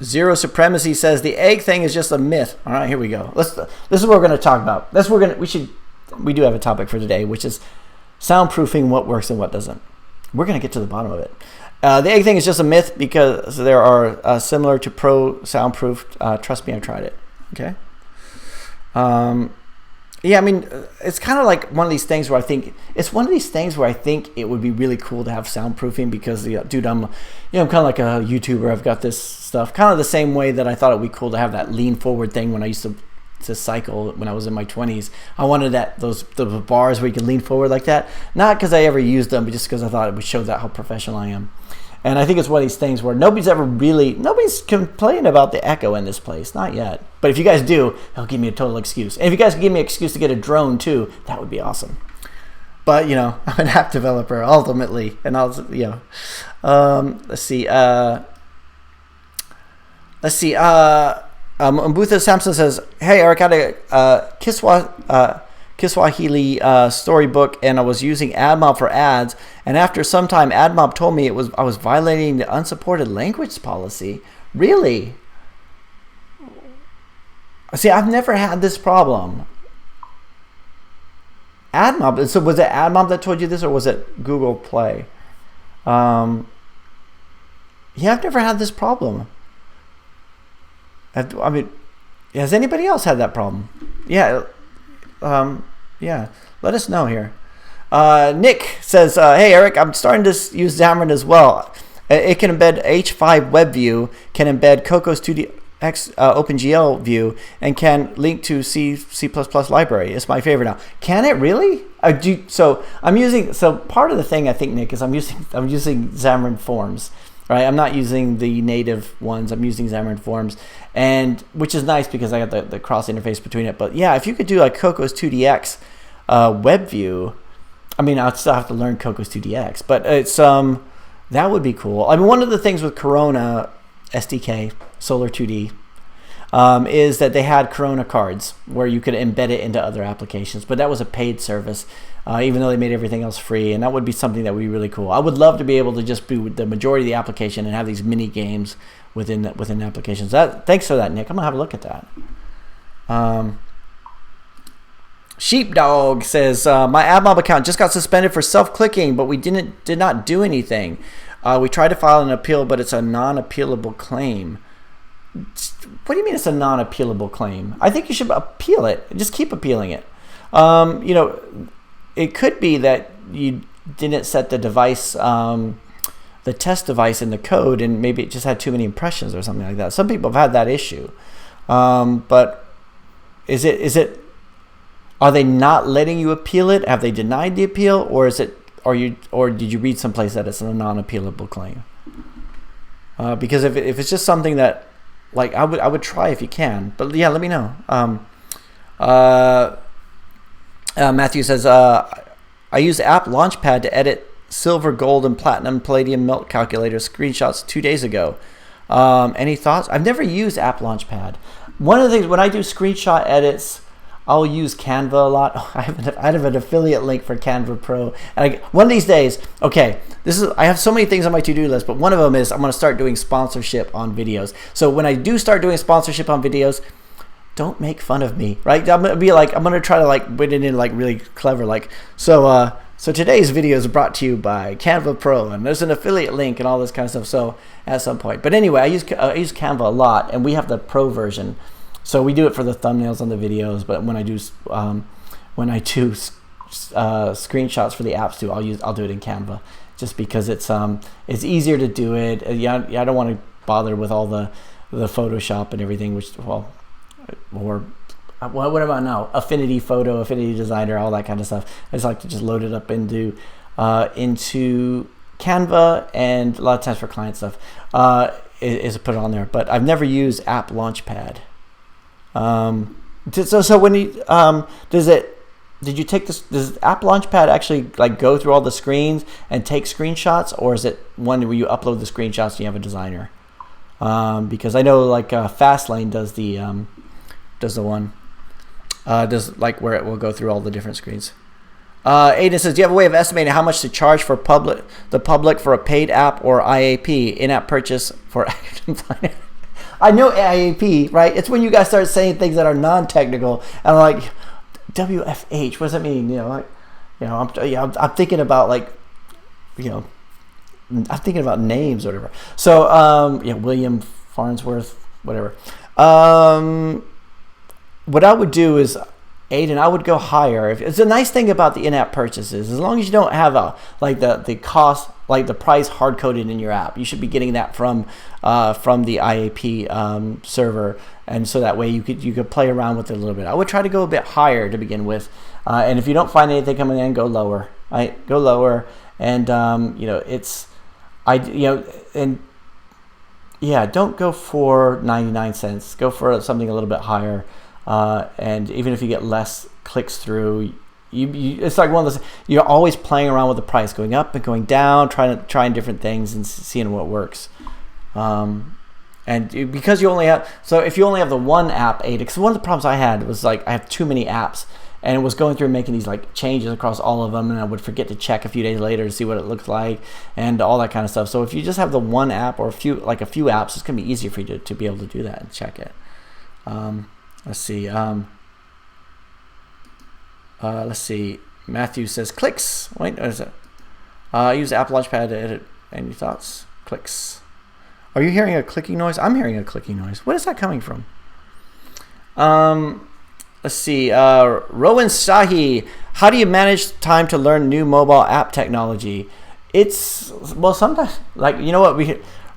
Zero Supremacy says the egg thing is just a myth. All right, here we go. This is what we're going to talk about. We do have a topic for today, which is soundproofing, what works and what doesn't. We're going to get to the bottom of it. The egg thing is just a myth because there are similar to Pro Soundproof. Trust me, I've tried it. Okay. Yeah, I mean, it's kind of like one of these things where I think it would be really cool to have soundproofing because, dude, I'm kind of like a YouTuber. I've got this stuff kind of the same way that I thought it would be cool to have that lean forward thing when I used to cycle when I was in my 20s. I wanted those bars where you can lean forward like that. Not because I ever used them, but just because I thought it would show that how professional I am. And I think it's one of these things where nobody's complaining about the echo in this place. Not yet. But if you guys do, it'll give me a total excuse. And if you guys can give me an excuse to get a drone too, that would be awesome. But, I'm an app developer ultimately. And let's see. Mbutha Samson says, hey, Eric, I had a Kiswahili storybook, and I was using AdMob for ads. And after some time, AdMob told me I was violating the unsupported language policy. Really? See, I've never had this problem. AdMob. So was it AdMob that told you this, or was it Google Play? Yeah, I've never had this problem. I mean, has anybody else had that problem? Yeah. Yeah. Let us know here. Nick says, hey, Eric, I'm starting to use Xamarin as well. It can embed H5 WebView, can embed Cocos 2D OpenGL view, and can link to C++ library. It's my favorite now. Can it really? So part of the thing I think, Nick, is I'm using Xamarin Forms. Right, I'm not using the native ones. I'm using Xamarin Forms, and which is nice because I got the cross interface between it. But yeah, if you could do like Cocos 2DX WebView, I mean, I'd still have to learn Cocos 2DX, but it's that would be cool. I mean, one of the things with Corona SDK, Solar 2D, is that they had Corona cards where you could embed it into other applications, but that was a paid service. Even though they made everything else free, and that would be something that would be really cool. I would love to be able to just do the majority of the application and have these mini games within applications. Thanks for that, Nick. I'm gonna have a look at that. Sheepdog says my AdMob account just got suspended for self-clicking, but we did not do anything. We tried to file an appeal, but it's a non-appealable claim. What do you mean it's a non-appealable claim? I think you should appeal it. Just keep appealing it. It could be that you didn't set the device, the test device in the code, and maybe it just had too many impressions or something like that. Some people have had that issue. But is it, are they not letting you appeal it? Have they denied the appeal? Or is it or did you read someplace that it's a non-appealable claim? Because if it's just something that, like, I would try if you can. But yeah, let me know. Matthew says, I use app Launchpad to edit silver, gold, and platinum palladium melt calculator screenshots 2 days ago. Any thoughts? I've never used app Launchpad. One of the things when I do screenshot edits, I'll use Canva a lot. I have an affiliate link for Canva Pro. And one of these days, okay, I have so many things on my to-do list, but one of them is I'm going to start doing sponsorship on videos. So when I do start doing sponsorship on videos, don't make fun of me, right? I'm going to try to like put it in like really clever, like, so today's video is brought to you by Canva Pro, and there's an affiliate link and all this kind of stuff. So at some point, but anyway, I use Canva a lot, and we have the Pro version. So we do it for the thumbnails on the videos, but when I do screenshots for the apps too, I'll do it in Canva, just because it's easier to do it. I don't want to bother with all the Photoshop and everything, or what about now? Affinity Photo, Affinity Designer, all that kind of stuff. I just like to just load it up into Canva, and a lot of times for client stuff is put it on there. But I've never used App Launchpad. So when you does App Launchpad actually like go through all the screens and take screenshots, or is it one where you upload the screenshots and you have a designer? Because I know like Fastlane does the one does like where it will go through all the different screens. Aiden says, do you have a way of estimating how much to charge for the public for a paid app or IAP, in-app purchase for I know IAP, right? It's when you guys start saying things that are non-technical, and I'm like, WFH, what does that mean? I'm thinking about like, I'm thinking about names or whatever. So William Farnsworth, whatever. What I would do is, Aiden, I would go higher. It's a nice thing about the in-app purchases, as long as you don't have the cost, like the price hard coded in your app, you should be getting that from the IAP server, and so that way you could play around with it a little bit. I would try to go a bit higher to begin with, and if you don't find anything coming in, go lower. Right, go lower, and don't go for 99 cents. Go for something a little bit higher. And even if you get less clicks through, it's like one of those, you're always playing around with the price, going up and going down, trying different things and seeing what works. And because if you only have the one app, because one of the problems I had was like I have too many apps, and it was going through and making these like changes across all of them, and I would forget to check a few days later to see what it looked like and all that kind of stuff. So if you just have the one app or a few apps, it's gonna be easier for you to be able to do that and check it. Let's see. Let's see. Matthew says clicks. Wait, what is it? Use App Launchpad to edit. Any thoughts? Clicks. Are you hearing a clicking noise? I'm hearing a clicking noise. What is that coming from? Let's see. Rowan Sahi. How do you manage time to learn new mobile app technology? Sometimes, like, you know what,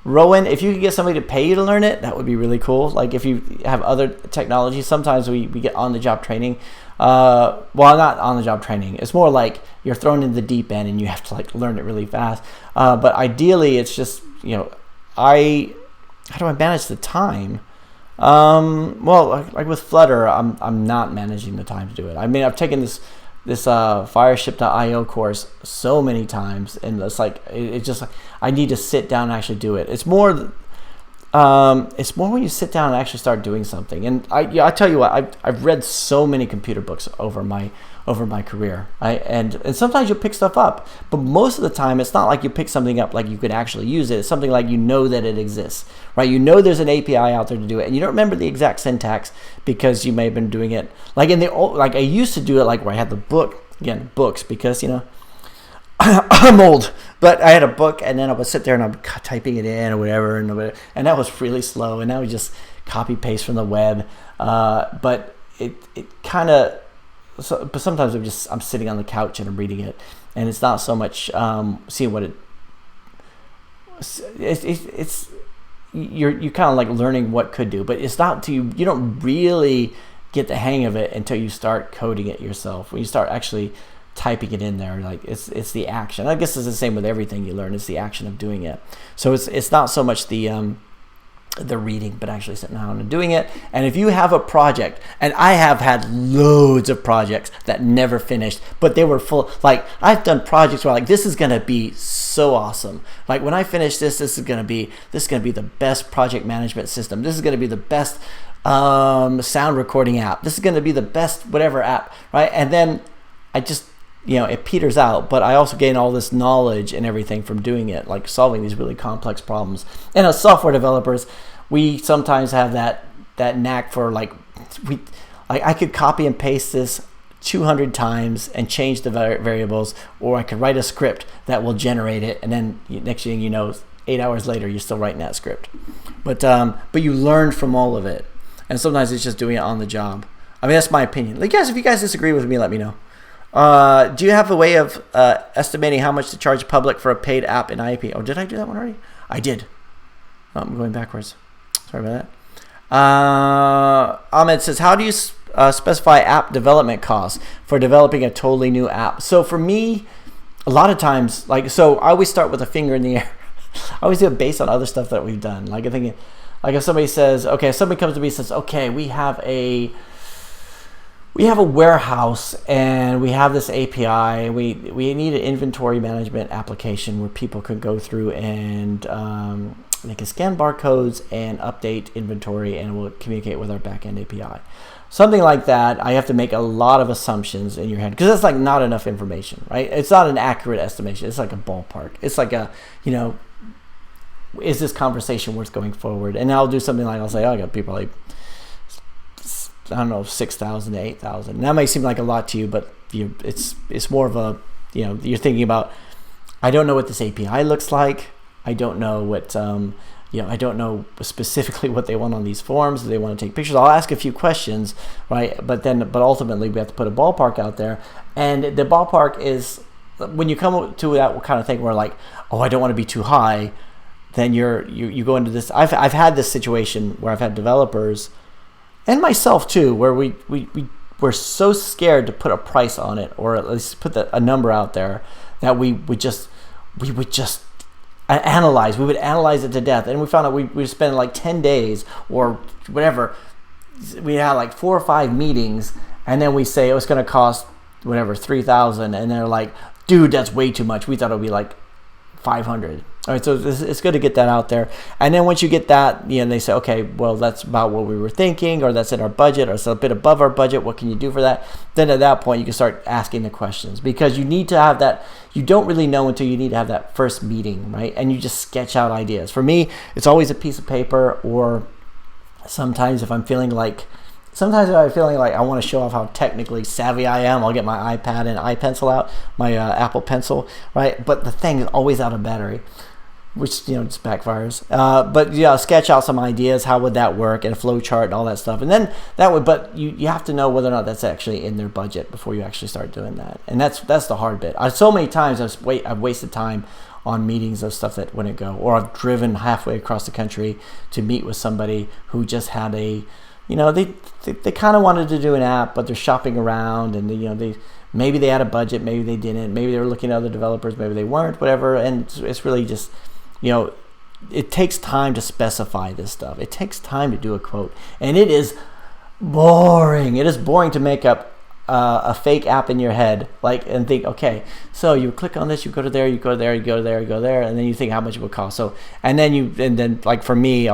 Rowan, if you could get somebody to pay you to learn it, that would be really cool. Like if you have other technology, sometimes we get on-the-job training. Not on-the-job training. It's more like you're thrown in the deep end and you have to like learn it really fast. But ideally, it's just, how do I manage the time? Like with Flutter, I'm not managing the time to do it. I mean, I've taken this Fireship.io course so many times, and it's like I need to sit down and actually do it. It's more when you sit down and actually start doing something. And I tell you what, I've read so many computer books over my career. And sometimes you pick stuff up, but most of the time it's not like you pick something up like you could actually use it. It's something like that it exists, right? There's an API out there to do it, and you don't remember the exact syntax because you may have been doing it like I used to do it like where I had the books, because I'm old, but I had a book, and then I would sit there and I'm typing it in or whatever, and that was really slow, and now we just copy paste from the web. But it kind of. But sometimes I'm sitting on the couch and I'm reading it, and it's not so much seeing what it's you're kind of like learning what could do, but it's not you don't really get the hang of it until you start coding it yourself. When you start actually typing it in there. Like it's the action. I guess it's the same with everything you learn. It's the action of doing it. So it's not so much the reading, but actually sitting down and doing it. And if you have a project, and I have had loads of projects that never finished, but they were full. Like I've done projects where like this is gonna be so awesome. Like when I finish this is gonna be the best project management system. This is gonna be the best sound recording app. This is gonna be the best whatever app, right? And then I just it peters out, but I also gain all this knowledge and everything from doing it, like solving these really complex problems. And as software developers, we sometimes have that knack for I could copy and paste this 200 times and change the variables, or I could write a script that will generate it, and then next thing you know, 8 hours later, you're still writing that script. But you learn from all of it, and sometimes it's just doing it on the job. I mean, that's my opinion. Like, guys, if you guys disagree with me, let me know. Do you have a way of estimating how much to charge public for a paid app in IAP? Oh, did I do that one already? I did. Oh, I'm going backwards. Sorry about that. Ahmed says, how do you specify app development costs for developing a totally new app? So for me, a lot of times, I always start with a finger in the air. I always do it based on other stuff that we've done. Like I think, if somebody says, okay, somebody comes to me and says, okay, we have a warehouse and we have this API. We need an inventory management application where people can go through and they can scan barcodes and update inventory, and we'll communicate with our backend API. Something like that, I have to make a lot of assumptions in your head because that's like not enough information, right? It's not an accurate estimation. It's like a ballpark. It's like is this conversation worth going forward? And I'll do something like, I'll say, I got people like, I don't know, 6,000 to 8,000. And that might seem like a lot to you, but it's more of a, you're thinking about, I don't know what this API looks like. I don't know what, I don't know specifically what they want on these forms. Do they want to take pictures? I'll ask a few questions, right? But ultimately we have to put a ballpark out there. And the ballpark is, when you come to that kind of thing where like, oh, I don't want to be too high, then you go into this. I've had this situation where I've had developers, and myself too, where we're so scared to put a price on it, or at least put a number out there, that we would just analyze. We would analyze it to death, and we found out we would spend like 10 days or whatever. We had like 4 or 5 meetings, and then we say it's going to cost whatever 3,000, and they're like, dude, that's way too much. We thought it would be like 500. All right, so it's good to get that out there. And then once you get that, they say, okay, well, that's about what we were thinking, or that's in our budget, or it's a bit above our budget. What can you do for that? Then at that point, you can start asking the questions, because you need to have that. You don't really know until you need to have that first meeting, right? And you just sketch out ideas. For me, it's always a piece of paper, or sometimes if I'm feeling like I want to show off how technically savvy I am, I'll get my iPad and iPencil out, my Apple Pencil, right? But the thing is always out of battery, which just backfires. But sketch out some ideas. How would that work, and a flow chart and all that stuff. And then but you have to know whether or not that's actually in their budget before you actually start doing that. And that's the hard bit. So many times I've wasted time on meetings of stuff that wouldn't go, or I've driven halfway across the country to meet with somebody who just had they kind of wanted to do an app, but they're shopping around, and maybe they had a budget, maybe they didn't, maybe they were looking at other developers, maybe they weren't, whatever. And it's really just, it takes time to specify this stuff. It takes time to do a quote, and it is boring. It is boring to make up a fake app in your head, and think, okay, so you click on this, you go to there, you go there, you go there, you go there, and then you think how much it would cost. So, and then like for me,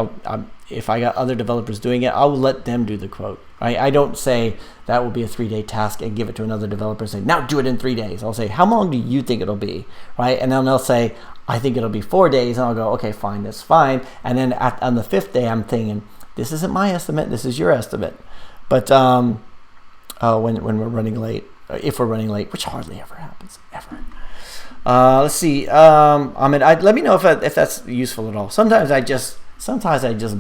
if I got other developers doing it, I'll let them do the quote. Right? I don't say that will be a 3-day task and give it to another developer and say, now do it in 3 days. I'll say, how long do you think it'll be? Right? And then they'll say, I think it'll be 4 days. And I'll go, okay, fine, that's fine. And then on the 5th day, I'm thinking, this isn't my estimate, this is your estimate. But when we're running late, if we're running late, which hardly ever happens, ever. Let's see. Let me know if that's useful at all. Sometimes I just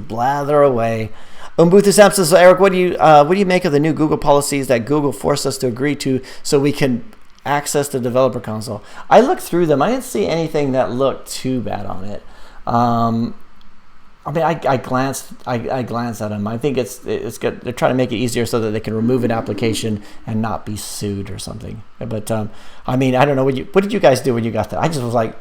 blather away. Umbuthu Sam says, so Eric, what do you make of the new Google policies that Google forced us to agree to so we can access the developer console? I looked through them. I didn't see anything that looked too bad on it. I mean, I glanced at them. I think it's good. They're trying to make it easier so that they can remove an application and not be sued or something. But I mean, I don't know. What did you guys do when you got that? I just was like,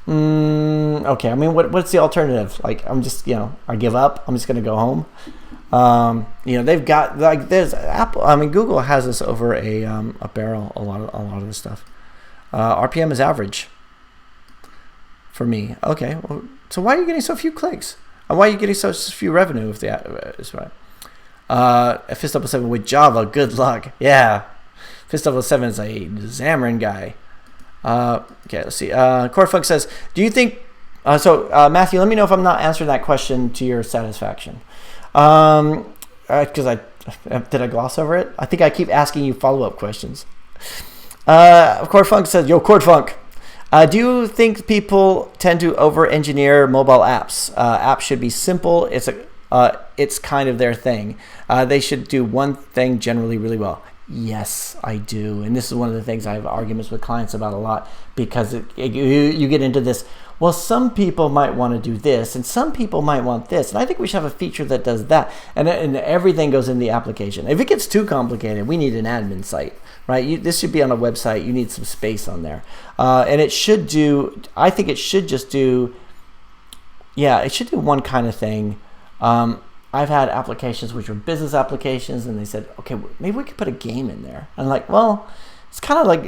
okay. I mean, what's the alternative? Like, I'm just, I give up. I'm just gonna go home. They've got like there's Apple. I mean, Google has this over a barrel. A lot of this stuff. RPM is average for me. Okay. Well, so why are you getting so few clicks? And why are you getting so few revenue if is right? Fist Level 7 with Java, good luck. Yeah. Fist Level 7 is a Xamarin guy. Okay, let's see. Corefunk says, do you think... Matthew, let me know if I'm not answering that question to your satisfaction. Because did I gloss over it? I think I keep asking you follow-up questions. Corefunk says, yo, Corefunk. Do you think people tend to over-engineer mobile apps? Apps should be simple. It's kind of their thing. They should do one thing generally really well. Yes, I do. And this is one of the things I have arguments with clients about a lot, because you get into this, well, some people might want to do this and some people might want this. And I think we should have a feature that does that. And everything goes in the application. If it gets too complicated, we need an admin site, right? This should be on a website. You need some space on there. And it should do, I think it should just do, it should do one kind of thing. I've had applications which were business applications, and they said, okay, maybe we could put a game in there. And I'm like, well, it's kind of like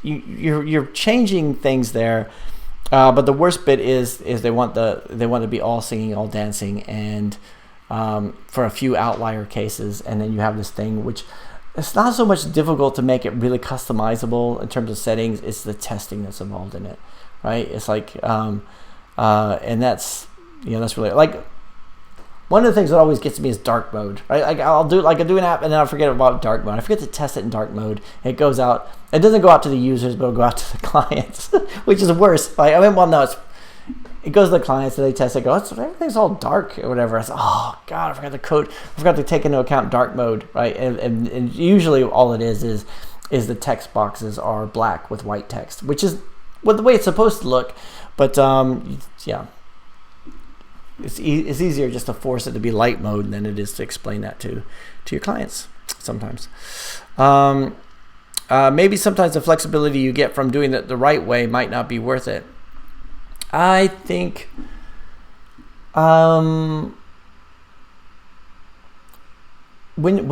you're changing things there. But the worst bit is they want to be all singing, all dancing, and for a few outlier cases, and then you have this thing which it's not so much difficult to make it really customizable in terms of settings. It's the testing that's involved in it, right? It's like, and that's really like. One of the things that always gets me is dark mode. Right? I'll do an app and then I'll forget about dark mode. I forget to test it in dark mode. It goes out. It doesn't go out to the users, but it'll go out to the clients, which is worse. Like, it goes to the clients and they test it. Everything's all dark or whatever. I say, oh God, I forgot the code. I forgot to take into account dark mode, right? And usually all it is the text boxes are black with white text, which is the way it's supposed to look. But yeah. It's easier just to force it to be light mode than it is to explain that to your clients sometimes. Maybe sometimes the flexibility you get from doing it the right way might not be worth it. I think when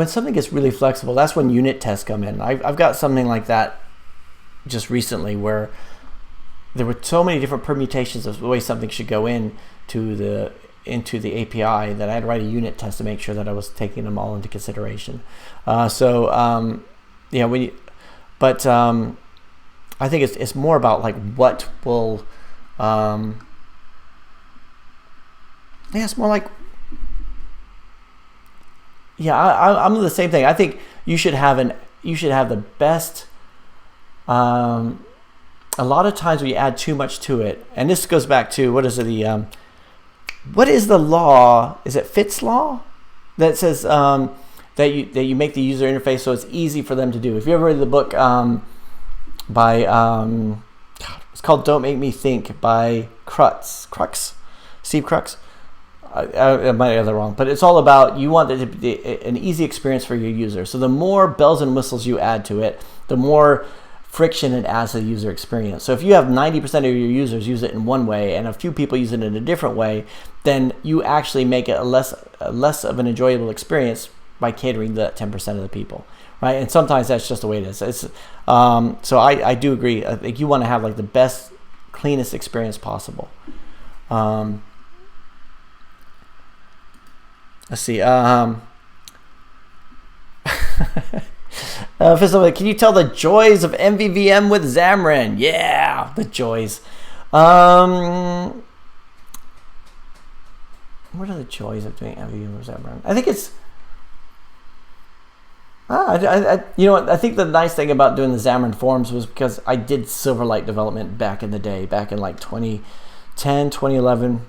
something gets really flexible, that's when unit tests come in. I've got something like that just recently where there were so many different permutations of the way something should go into the API that I had to write a unit test to make sure that I was taking them all into consideration. I think it's more about like what will, it's more like, I'm the same thing. I think you should have the best. A lot of times we add too much to it, and this goes back to what is the law? Is it Fitts law that says that you make the user interface so it's easy for them to do? If you ever read the book by it's called "Don't Make Me Think" by Steve Crux. I might have that wrong, but it's all about you want it to be an easy experience for your user. So the more bells and whistles you add to it, the more friction it adds to the user experience. So if you have 90% of your users use it in one way and a few people use it in a different way, then you actually make it a less of an enjoyable experience by catering to that 10% of the people, right? And sometimes that's just the way it is. So I do agree. I think you want to have like the best, cleanest experience possible. Let's see. First of all, can you tell the joys of MVVM with Xamarin? Yeah, the joys. What are the joys of doing MVVM with Xamarin? I think it's. I think the nice thing about doing the Xamarin forms was because I did Silverlight development back in the day, back in like 2010, 2011.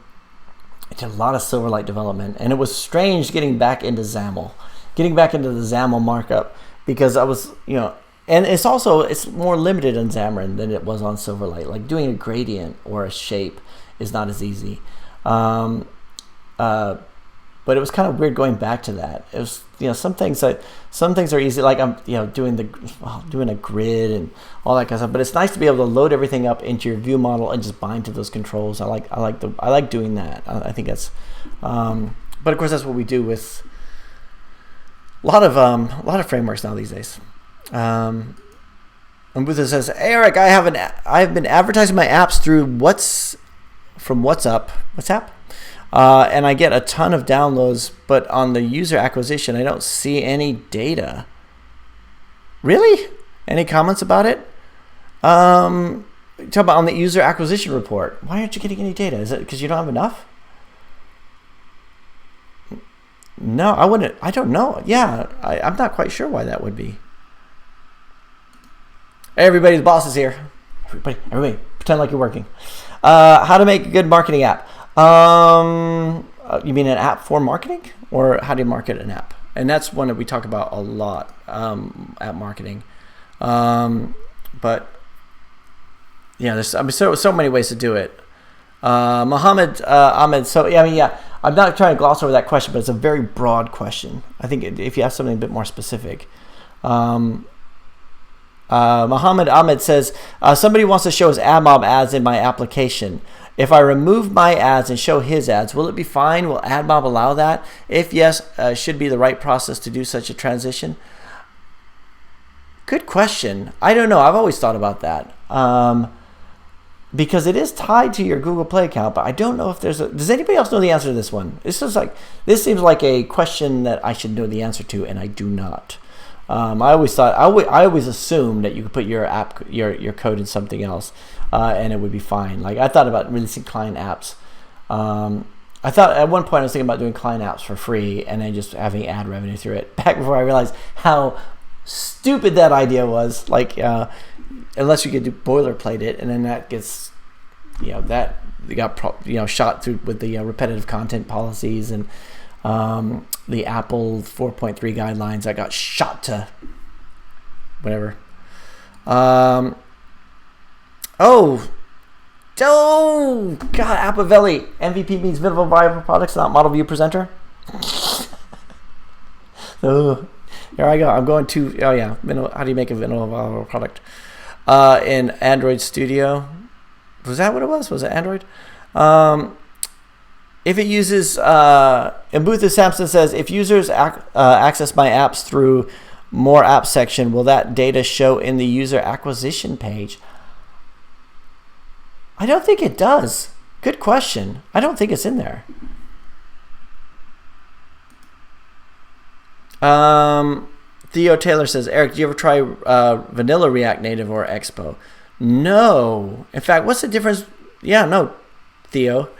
I did a lot of Silverlight development, and it was strange getting back into XAML, the XAML markup. Because I was, and it's more limited on Xamarin than it was on Silverlight. Like doing a gradient or a shape is not as easy. But it was kind of weird going back to that. It was, some things are easy, like I'm, doing a grid and all that kind of stuff. But it's nice to be able to load everything up into your view model and just bind to those controls. I like doing that. I think that's, but of course that's what we do with a lot of frameworks now these days. And Butha says, hey, Eric, I've been advertising my apps through WhatsApp, and I get a ton of downloads, but on the user acquisition, I don't see any data. Really? Any comments about it? Talk about on the user acquisition report. Why aren't you getting any data? Is it because you don't have enough? No, I wouldn't. I don't know. Yeah, I'm not quite sure why that would be. Hey, everybody, the boss is here. Everybody, pretend like you're working. How to make a good marketing app. You mean an app for marketing, or how do you market an app? And that's one that we talk about a lot, app marketing. But yeah, there's so many ways to do it. Mohammed Ahmed. So I'm not trying to gloss over that question, but it's a very broad question. I think if you have something a bit more specific. Mohammed Ahmed says, somebody wants to show his AdMob ads in my application. If I remove my ads and show his ads, will it be fine? Will AdMob allow that? If yes, should be the right process to do such a transition? Good question. I don't know. I've always thought about that. Because it is tied to your Google Play account, but I don't know if does anybody else know the answer to this one? This seems like a question that I should know the answer to, and I do not. I always assumed that you could put your code in something else, and it would be fine. Like I thought about releasing client apps. I thought at one point I was thinking about doing client apps for free and then just having ad revenue through it. Back before I realized how stupid that idea was. Like unless you could do boilerplate it, and then that gets, that got shot through with the repetitive content policies and the Apple 4.3 guidelines that got shot to whatever. Oh, God, Appavelli. MVP means minimal viable products, not model view presenter. Oh, here I go. I'm going to, how do you make a minimal viable product? In Android Studio. Was that what it was? Was it Android? If it uses, and Butha Sampson says, if users access my apps through more apps section, will that data show in the user acquisition page? I don't think it does. Good question. I don't think it's in there. Theo Taylor says, Eric, do you ever try vanilla React Native or Expo? No. In fact, what's the difference? Yeah, no, Theo.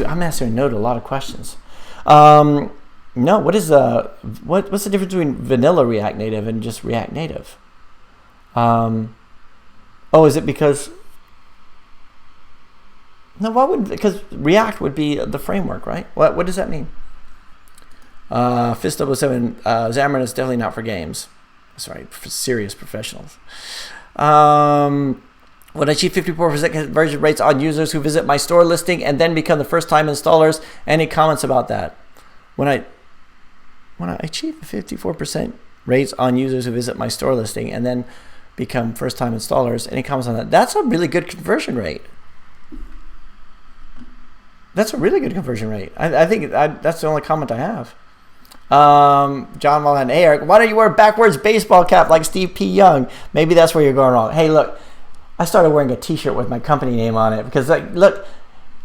I'm answering no to a lot of questions. No, what's the difference between vanilla React Native and just React Native? Is it because? No, because React would be the framework, right? What does that mean? Fist 007, Xamarin is definitely not for games. That's right, for serious professionals. When I achieve 54% conversion rates on users who visit my store listing and then become the first-time installers, any comments about that? When I achieve 54% rates on users who visit my store listing and then become first-time installers, any comments on that? That's a really good conversion rate. That's a really good conversion rate. I think that's the only comment I have. John Mullen, hey Eric, why don't you wear a backwards baseball cap like Steve P. Young? Maybe that's where you're going wrong. Hey, look, I started wearing a T-shirt with my company name on it because, look,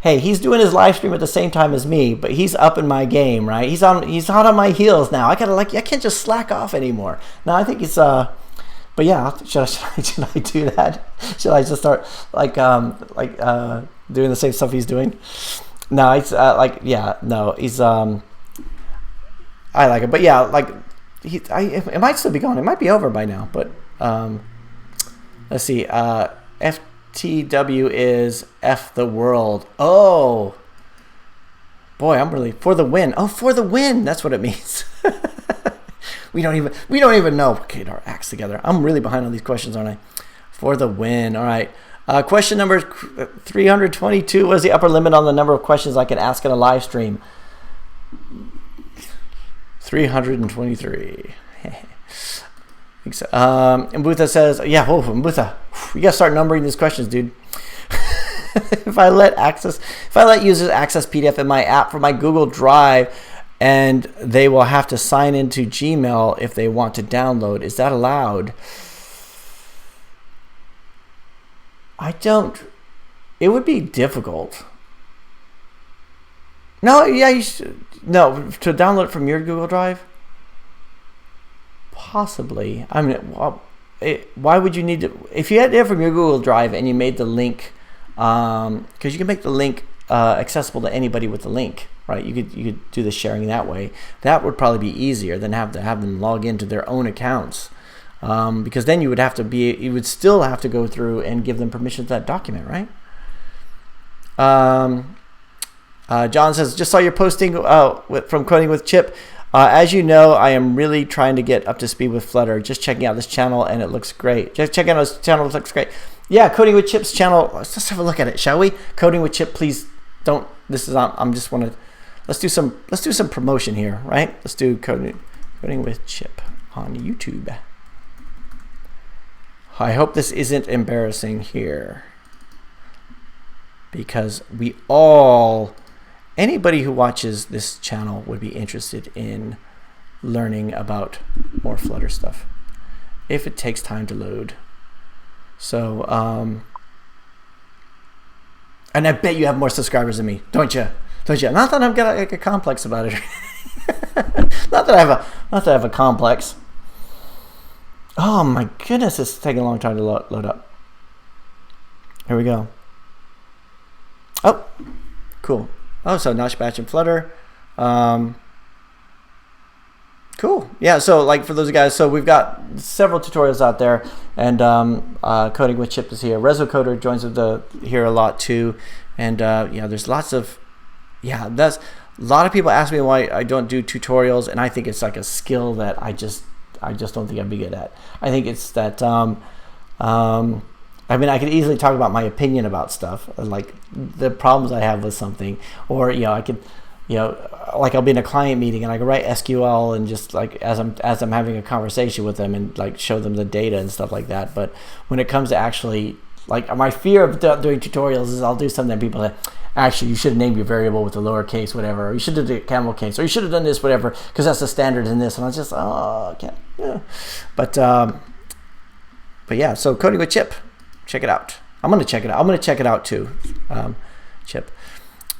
hey, he's doing his live stream at the same time as me, but he's up in my game, right? He's hot on my heels now. I can't just slack off anymore. No, I think it's but yeah, should I do that? Should I just start doing the same stuff he's doing? No, it's he's I like it, but yeah, it might still be going. It might be over by now, but let's see. FTW is F the world. Oh, boy, I'm really for the win. Oh, for the win. That's what it means. we don't even know. Okay, get our acts together. I'm really behind on these questions, aren't I? For the win. All right. Question number 322 was the upper limit on the number of questions I can ask in a live stream. 323. So. Mbutha says, yeah, Mbutha, you gotta start numbering these questions, dude. If I let users access PDF in my app from my Google Drive, and they will have to sign into Gmail if they want to download, is that allowed? It would be difficult. No, yeah, you should. No, to download it from your Google Drive? Possibly. I mean, why would you need to? If you had it from your Google Drive and you made the link, because you can make the link accessible to anybody with the link, right? You could do the sharing that way. That would probably be easier than have them log into their own accounts, because then you would still have to go through and give them permission to that document, right? John says, just saw your posting from Coding with Chip. As you know, I am really trying to get up to speed with Flutter. Just checking out this channel, and it looks great. Just checking out this channel, it looks great. Yeah, Coding with Chip's channel. Let's just have a look at it, shall we? Coding with Chip, please don't. Let's do some promotion here, right? Let's do Coding with Chip on YouTube. I hope this isn't embarrassing here, because anybody who watches this channel would be interested in learning about more Flutter stuff if it takes time to load. So, and I bet you have more subscribers than me, don't you? Not that I've got a complex about it. not that I have a complex. Oh my goodness, it's taking a long time to load up. Here we go. Oh, cool. Oh, so Notch Batch and Flutter. Cool. Yeah, so like for those guys, so we've got several tutorials out there, and Coding with Chip is here. ResoCoder joins here a lot too, and yeah, there's lots of, that's a lot of people ask me why I don't do tutorials, and I think it's like a skill that I just don't think I'd be good at. I think it's that I mean, I could easily talk about my opinion about stuff, like the problems I have with something, or I could, like I'll be in a client meeting and I can write SQL and just like as I'm having a conversation with them and like show them the data and stuff like that. But when it comes to actually, like, my fear of doing tutorials is I'll do something that people say, actually, you should have named your variable with the lowercase, whatever, or you should have done camel case, or you should have done this, whatever, because that's the standard in this. And I was just, okay, yeah. But yeah, so Coding with Chip. Check it out. I'm going to check it out. I'm going to check it out too, Chip.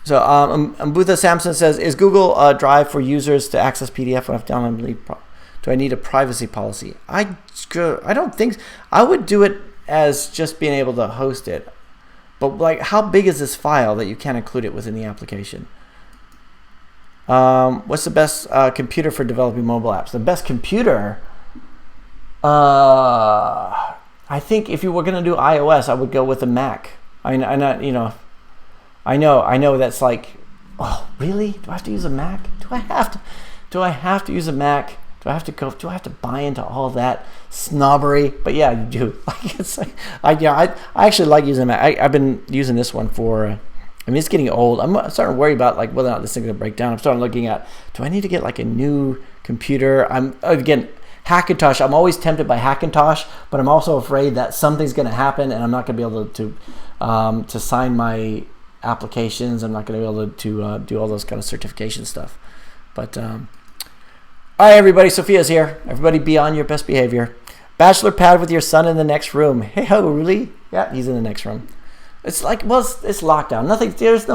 So Mbutha Samson says, is Google Drive for users to access PDF when I've downloaded? Do I need a privacy policy? I don't think. I would do it as just being able to host it. But like, how big is this file that you can't include it within the application? What's the best computer for developing mobile apps? The best computer? I think if you were going to do iOS, I would go with a Mac. I know that's like, oh, really? Do I have to use a Mac? Do I have to use a Mac? Do I have to buy into all that snobbery? But yeah, you do. Like, it's like, I actually like using a Mac. I've been using this one for, I mean, it's getting old. I'm starting to worry about like whether or not this thing's going to break down. I'm starting looking at, do I need to get like a new computer? Again, Hackintosh, I'm always tempted by Hackintosh, but I'm also afraid that something's going to happen and I'm not going to be able to sign my applications. I'm not going to be able to do all those kind of certification stuff. But all right, everybody, Sophia's here. Everybody be on your best behavior. Bachelor pad with your son in the next room. Hey, ho, really? Yeah, he's in the next room. It's like, well, it's lockdown. There's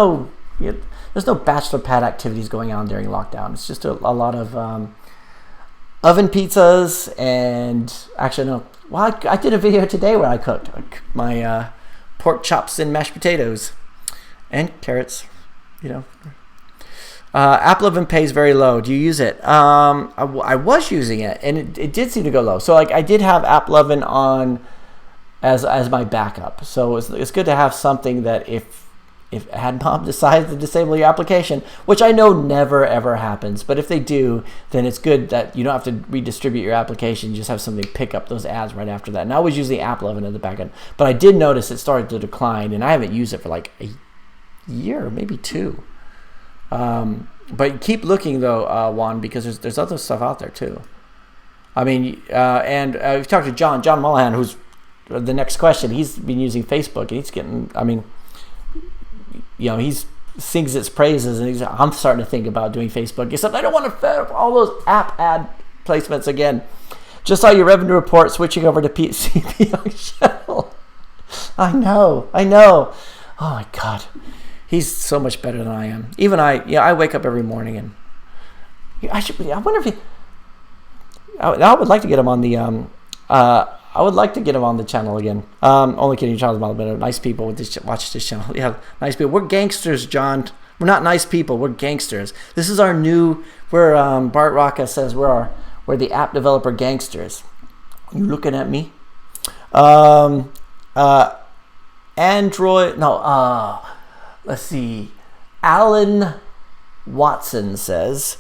no bachelor pad activities going on during lockdown. It's just a lot of oven pizzas, and actually no. Well, I did a video today where I cooked my pork chops and mashed potatoes and carrots. AppLovin pays very low. Do you use it? I was using it, and it did seem to go low. So like I did have AppLovin on as my backup. So it's good to have something that if if AdMob decides to disable your application, which I know never ever happens, but if they do, then it's good that you don't have to redistribute your application. You just have something pick up those ads right after that. And I was using AppLovin in the back end, but I did notice it started to decline, and I haven't used it for like a year, maybe 2. But keep looking though, Juan, because there's other stuff out there too. I mean, and we've talked to John Mullahan, who's the next question. He's been using Facebook, and he's getting, I mean, he sings its praises, and I'm starting to think about doing Facebook, except I don't want to fed up all those app ad placements again. Just saw your revenue report switching over to CPO Shell. I know. Oh my God. He's so much better than I am. Even I wake up every morning, and I wonder if I would like to get him on the I would like to get him on the channel again. Only kidding, Charles Malabino. Nice people with this. Watch this channel. Yeah, nice people. We're gangsters, John. We're not nice people. We're gangsters. This is our new. We're Bart Rocca says we're the app developer gangsters. You looking at me? Android. No. Let's see. Alan Watson says,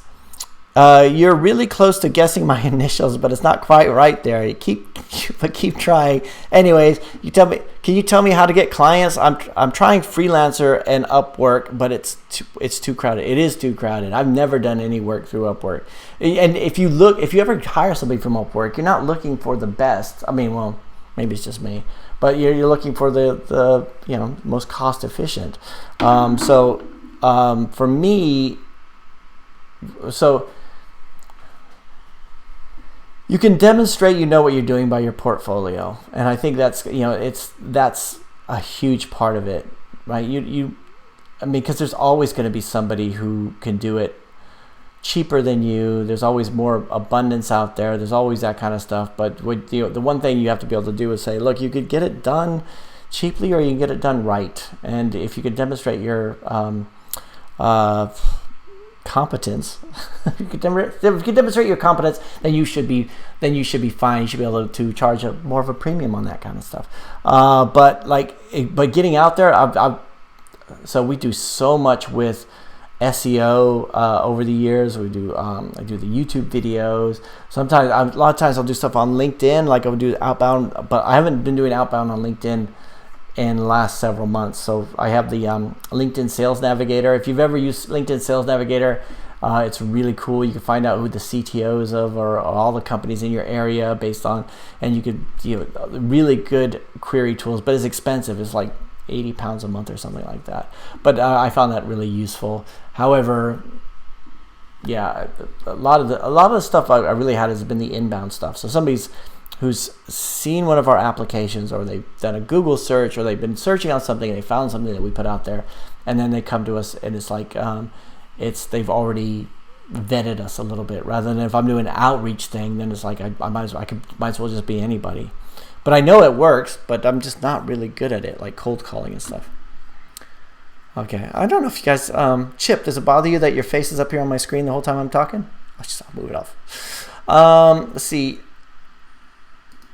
you're really close to guessing my initials, but it's not quite right there. You keep trying. Anyways, can you tell me how to get clients? I'm trying Freelancer and Upwork, but it's too crowded. It is too crowded. I've never done any work through Upwork. And if you ever hire somebody from Upwork, you're not looking for the best. I mean, well, maybe it's just me, but you're looking for the most cost efficient. For me, you can demonstrate you know what you're doing by your portfolio, and I think that's that's a huge part of it, right? Because there's always going to be somebody who can do it cheaper than you. There's always more abundance out there. There's always that kind of stuff. But the one thing you have to be able to do is say, look, you could get it done cheaply, or you can get it done right. And if you could demonstrate your competence, if you could demonstrate your competence, then you should be fine. You should be able to charge more of a premium on that kind of stuff. But getting out there, so we do so much with SEO over the years. We do I do the YouTube videos. Sometimes a lot of times I'll do stuff on LinkedIn, like I'll do outbound, but I haven't been doing outbound on LinkedIn in the last several months. So I have the LinkedIn Sales Navigator. If you've ever used LinkedIn Sales Navigator, it's really cool. You can find out who the CTOs of or all the companies in your area based on, and you could really good query tools, but it's expensive. It's like £80 a month or something like that. But I found that really useful. However, yeah, a lot of the stuff I really had has been the inbound stuff. So somebody's who's seen one of our applications, or they've done a Google search, or they've been searching on something and they found something that we put out there, and then they come to us, and it's like they've already vetted us a little bit. Rather than if I'm doing an outreach thing, then it's like I might as well just be anybody. But I know it works, but I'm just not really good at it, like cold calling and stuff. Okay, I don't know if you guys, Chip, does it bother you that your face is up here on my screen the whole time I'm talking? I'll move it off. Let's see.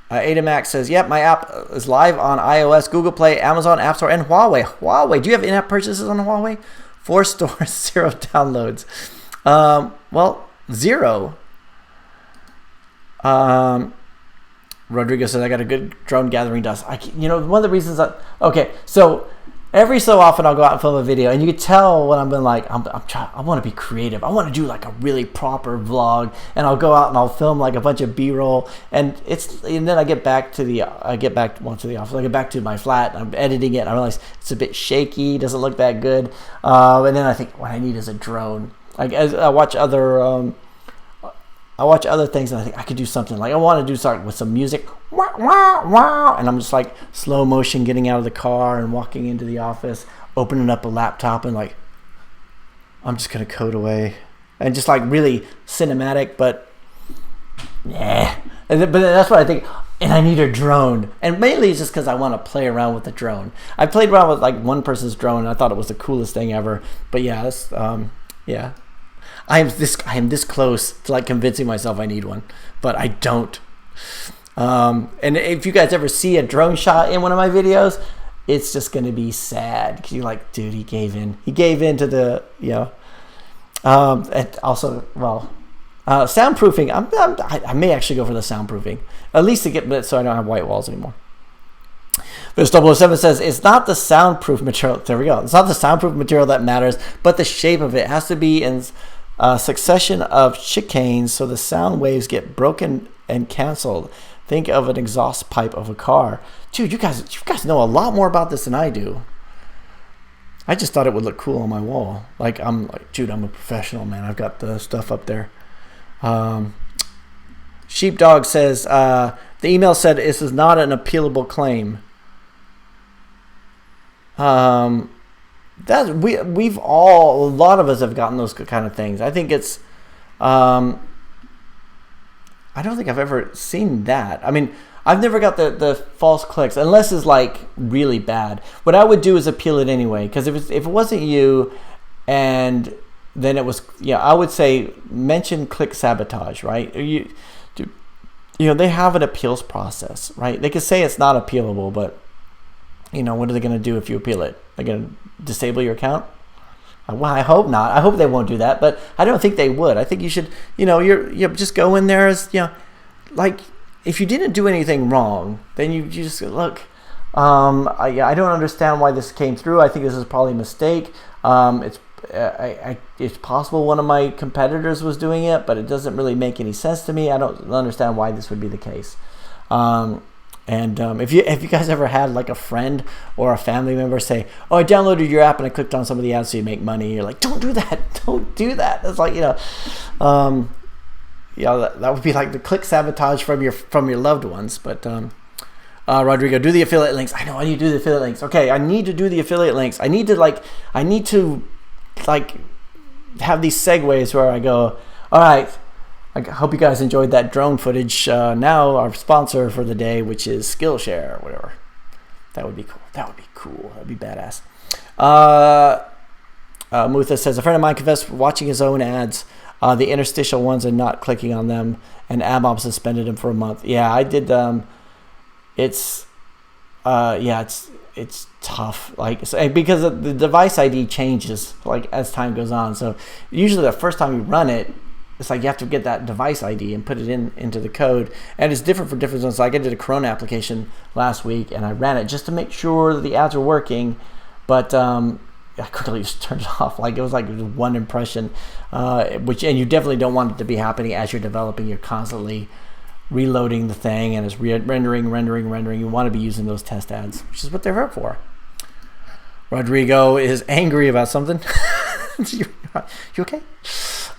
Adamax says, yep, my app is live on iOS, Google Play, Amazon App Store, and Huawei. Huawei, do you have in-app purchases on Huawei? 4 stores, 0 downloads. Well, 0. Rodrigo says, I got a good drone gathering dust. One of the reasons so every so often I'll go out and film a video, and you can tell when I'm been like, I want to be creative. I want to do like a really proper vlog, and I'll go out and I'll film like a bunch of B-roll, and then I get back to the office. I get back to my flat, and I'm editing it, and I realize it's a bit shaky, doesn't look that good, and then I think what I need is a drone. Like as I watch other things, and I think I could do something. Like I want to do something with some music, wah, wah, wah, and I'm just like slow motion getting out of the car and walking into the office, opening up a laptop, and like I'm just gonna code away, and just like really cinematic, but yeah. But that's what I think. And I need a drone, and mainly it's just because I want to play around with the drone. I played around with like one person's drone, and I thought it was the coolest thing ever. But yeah, that's yeah. I am this close to like convincing myself I need one, but I don't. And if you guys ever see a drone shot in one of my videos, it's just going to be sad. 'Cause you're like, dude, he gave in. He gave in to the, and also, well, soundproofing. I may actually go for the soundproofing, at least to get, so I don't have white walls anymore. Verse 007 says, it's not the soundproof material. There we go. It's not the soundproof material that matters, but the shape of it. It has to be in a succession of chicanes so the sound waves get broken and canceled. Think of an exhaust pipe of a car. Dude, you guys know a lot more about this than I do. I just thought it would look cool on my wall. Dude, I'm a professional, man. I've got the stuff up there. Sheepdog says, the email said this is not an appealable claim. We've all, a lot of us have gotten those kind of things. I think it's, I don't think I've ever seen that. I mean, I've never got the false clicks unless it's like really bad. What I would do is appeal it anyway, because if it wasn't you, and then it was, I would say mention click sabotage, right? They have an appeals process, right? They could say it's not appealable, but what are they going to do if you appeal it? They're going to disable your account? Well, I hope not. I hope they won't do that, but I don't think they would. I think you should, you just go in there as, like, if you didn't do anything wrong, then you just look. I don't understand why this came through. I think this is probably a mistake. It's possible one of my competitors was doing it, but it doesn't really make any sense to me. I don't understand why this would be the case. If you guys ever had like a friend or a family member say, "Oh, I downloaded your app and I clicked on some of the ads so you make money," you're like, "Don't do that! Don't do that!" It's like that would be like the click sabotage from your loved ones. But Rodrigo, do the affiliate links. I know I need to do the affiliate links. Okay, I need to do the affiliate links. I need to have these segues where I go, all right. I hope you guys enjoyed that drone footage. Now our sponsor for the day, which is Skillshare or whatever. That would be cool. That would be badass. Mutha says, a friend of mine confessed watching his own ads, the interstitial ones, and not clicking on them, and AdMob suspended him for a month. Yeah, I did. It's tough. Because the device ID changes as time goes on. So usually the first time you run it, it's like you have to get that device ID and put it into the code. And it's different for different zones. Like I did a Corona application last week and I ran it just to make sure that the ads were working. But I quickly just turned it off. It was like one impression, and you definitely don't want it to be happening as you're developing. You're constantly reloading the thing and it's rendering. You want to be using those test ads, which is what they're for. Rodrigo is angry about something. You okay?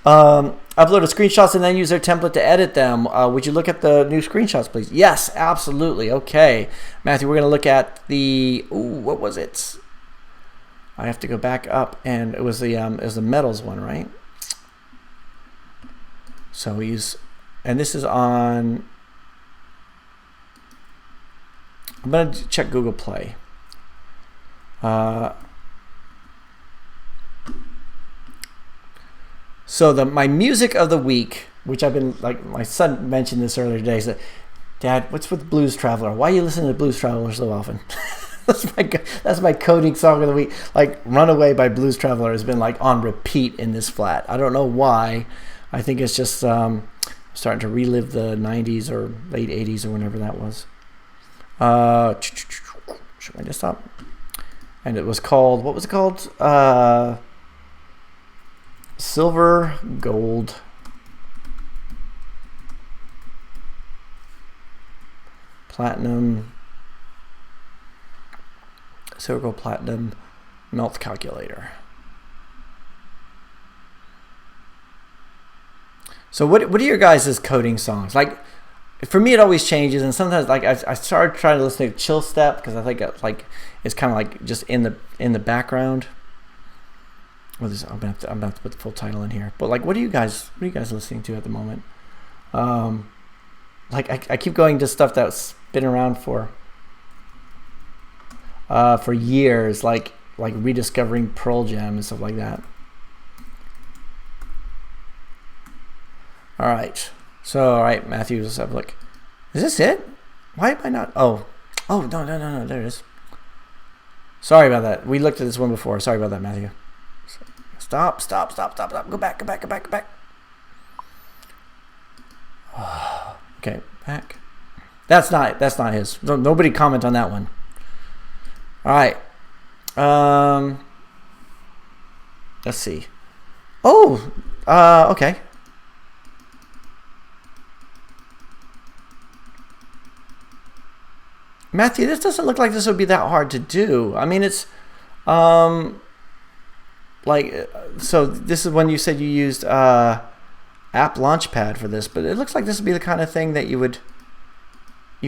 Upload screenshots and then use their template to edit them. Would you look at the new screenshots, please? Yes, absolutely. Okay, Matthew, we're going to look at the. What was it? I have to go back up, and it was the metals one, right? So and this is on. I'm going to check Google Play. So my music of the week, which I've been, my son mentioned this earlier today, said, "Dad, what's with Blues Traveler? Why are you listening to Blues Traveler so often?" That's my coding song of the week. Runaway by Blues Traveler has been on repeat in this flat. I don't know why. I think it's just starting to relive the 90s or late 80s or whenever that was. Show my desktop. And it was called, what was it called? Silver, gold, platinum, silver, gold, platinum, melt calculator. So what are your guys' coding songs? For me, it always changes, and sometimes I started trying to listen to Chill Step because I think it's kind of just in the background. Well, I'm gonna have to put the full title in here. But what are you guys listening to at the moment? I keep going to stuff that's been around for years, like rediscovering Pearl Jam and stuff like that. All right. So, all right, Matthew, let's have a look. Is this it? Why am I not? Oh, no. There it is. Sorry about that. We looked at this one before. Sorry about that, Matthew. Stop. Go back. Okay, back. That's not his. Nobody comment on that one. All right. Let's see. Oh, okay. Matthew, this doesn't look like this would be that hard to do. I mean, it's like, so this is when you said you used App Launchpad for this, but it looks like this would be the kind of thing that you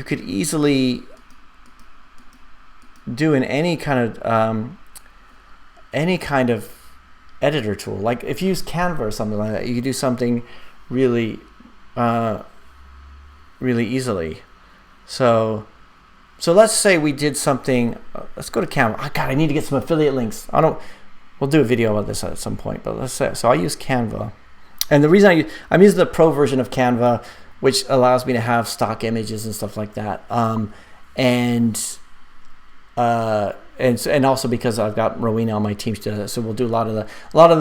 could easily do in any kind of editor tool. Like if you use Canva or something like that, you could do something really really easily. So let's say we did something. Let's go to Canva. Oh, God, I need to get some affiliate links. We'll do a video about this at some point, but let's say, so I use Canva. And the reason I'm using the pro version of Canva, which allows me to have stock images and stuff like that. And also because I've got Rowena on my team to do that, so we'll do a lot of the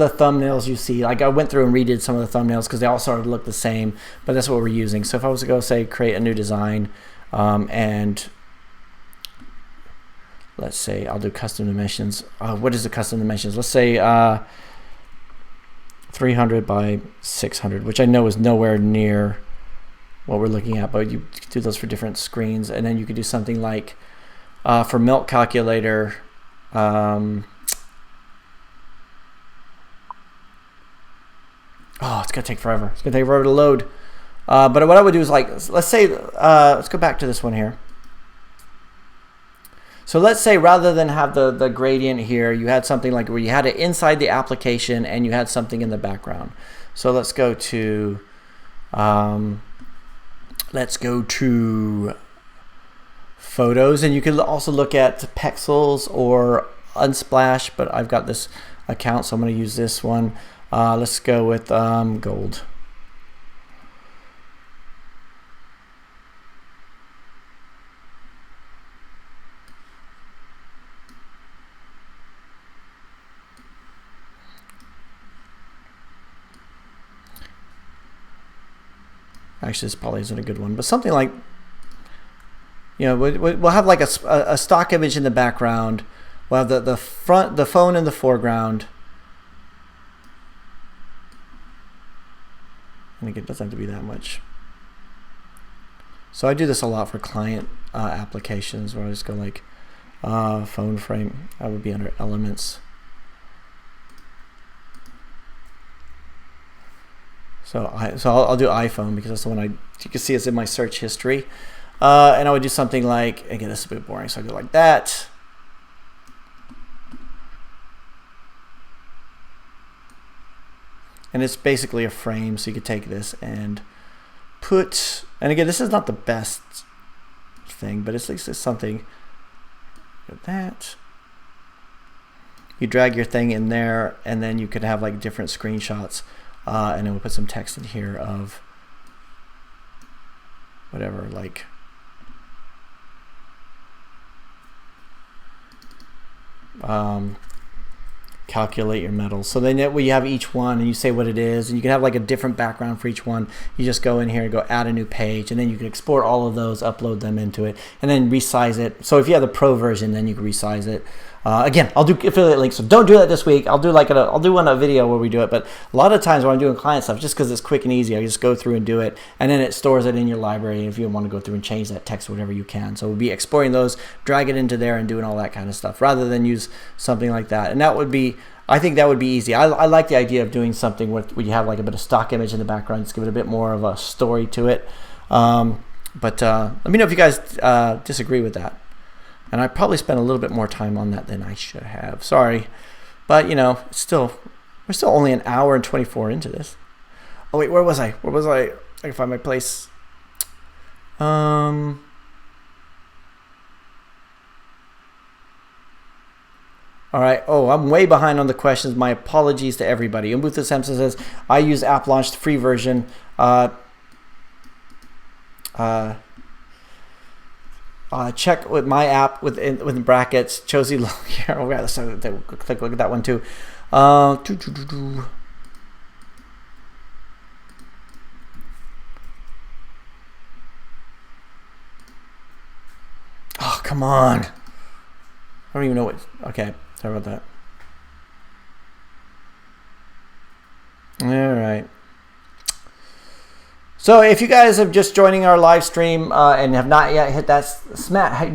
thumbnails you see. Like I went through and redid some of the thumbnails because they all sort of look the same, but that's what we're using. So if I was to go say create a new design, and let's say I'll do custom dimensions. What is the custom dimensions? Let's say 300 by 600, which I know is nowhere near what we're looking at, but you do those for different screens. And then you could do something like for milk calculator, oh, it's gonna take forever. It's gonna take forever to load. But what I would do is, like, let's say, let's go back to this one here. So let's say rather than have the gradient here, you had something like where you had it inside the application and you had something in the background. So let's go to photos, and you can also look at Pexels or Unsplash, but I've got this account, so I'm going to use this one. Let's go with gold. Actually, this probably isn't a good one, but something like, you know, we'll have like a stock image in the background. We'll have the phone in the foreground. And again, it doesn't have to be that much. So I do this a lot for client applications, where I just go like phone frame. That would be under elements. So I'll do iPhone because that's the one you can see it's in my search history. And I would do something like, again, this is a bit boring, so I go like that. And it's basically a frame, so you could take this and put, and again, this is not the best thing, but at least it's something like that. You drag your thing in there, and then you could have like different screenshots. And then we'll put some text in here of whatever, like calculate your metals. So then we have each one, and you say what it is, and you can have like a different background for each one. You just go in here and go add a new page, and then you can export all of those, upload them into it, and then resize it. So if you have the pro version, then you can resize it. Again, I'll do affiliate links, so don't do that this week. I'll do a video where we do it, but a lot of times when I'm doing client stuff, just because it's quick and easy, I just go through and do it, and then it stores it in your library. If you want to go through and change that text or whatever, you can. So we'll be exporting those, drag it into there, and doing all that kind of stuff, rather than use something like that. And that would be, I think that would be easy. I like the idea of doing something where you have like a bit of stock image in the background, just give it a bit more of a story to it. But let me know if you guys disagree with that. And I probably spent a little bit more time on that than I should have. Sorry. But, you know, we're still only an hour and 24 into this. Oh, wait, where was I? I can find my place. All right. Oh, I'm way behind on the questions. My apologies to everybody. Umbutha Samson says, I use App Launch, the free version. check with my app within brackets. Josie, here, oh yeah, let's click look at that one too. Oh, come on. I don't even know what. Okay, sorry about that. All right. So if you guys are just joining our live stream and have not yet hit that smash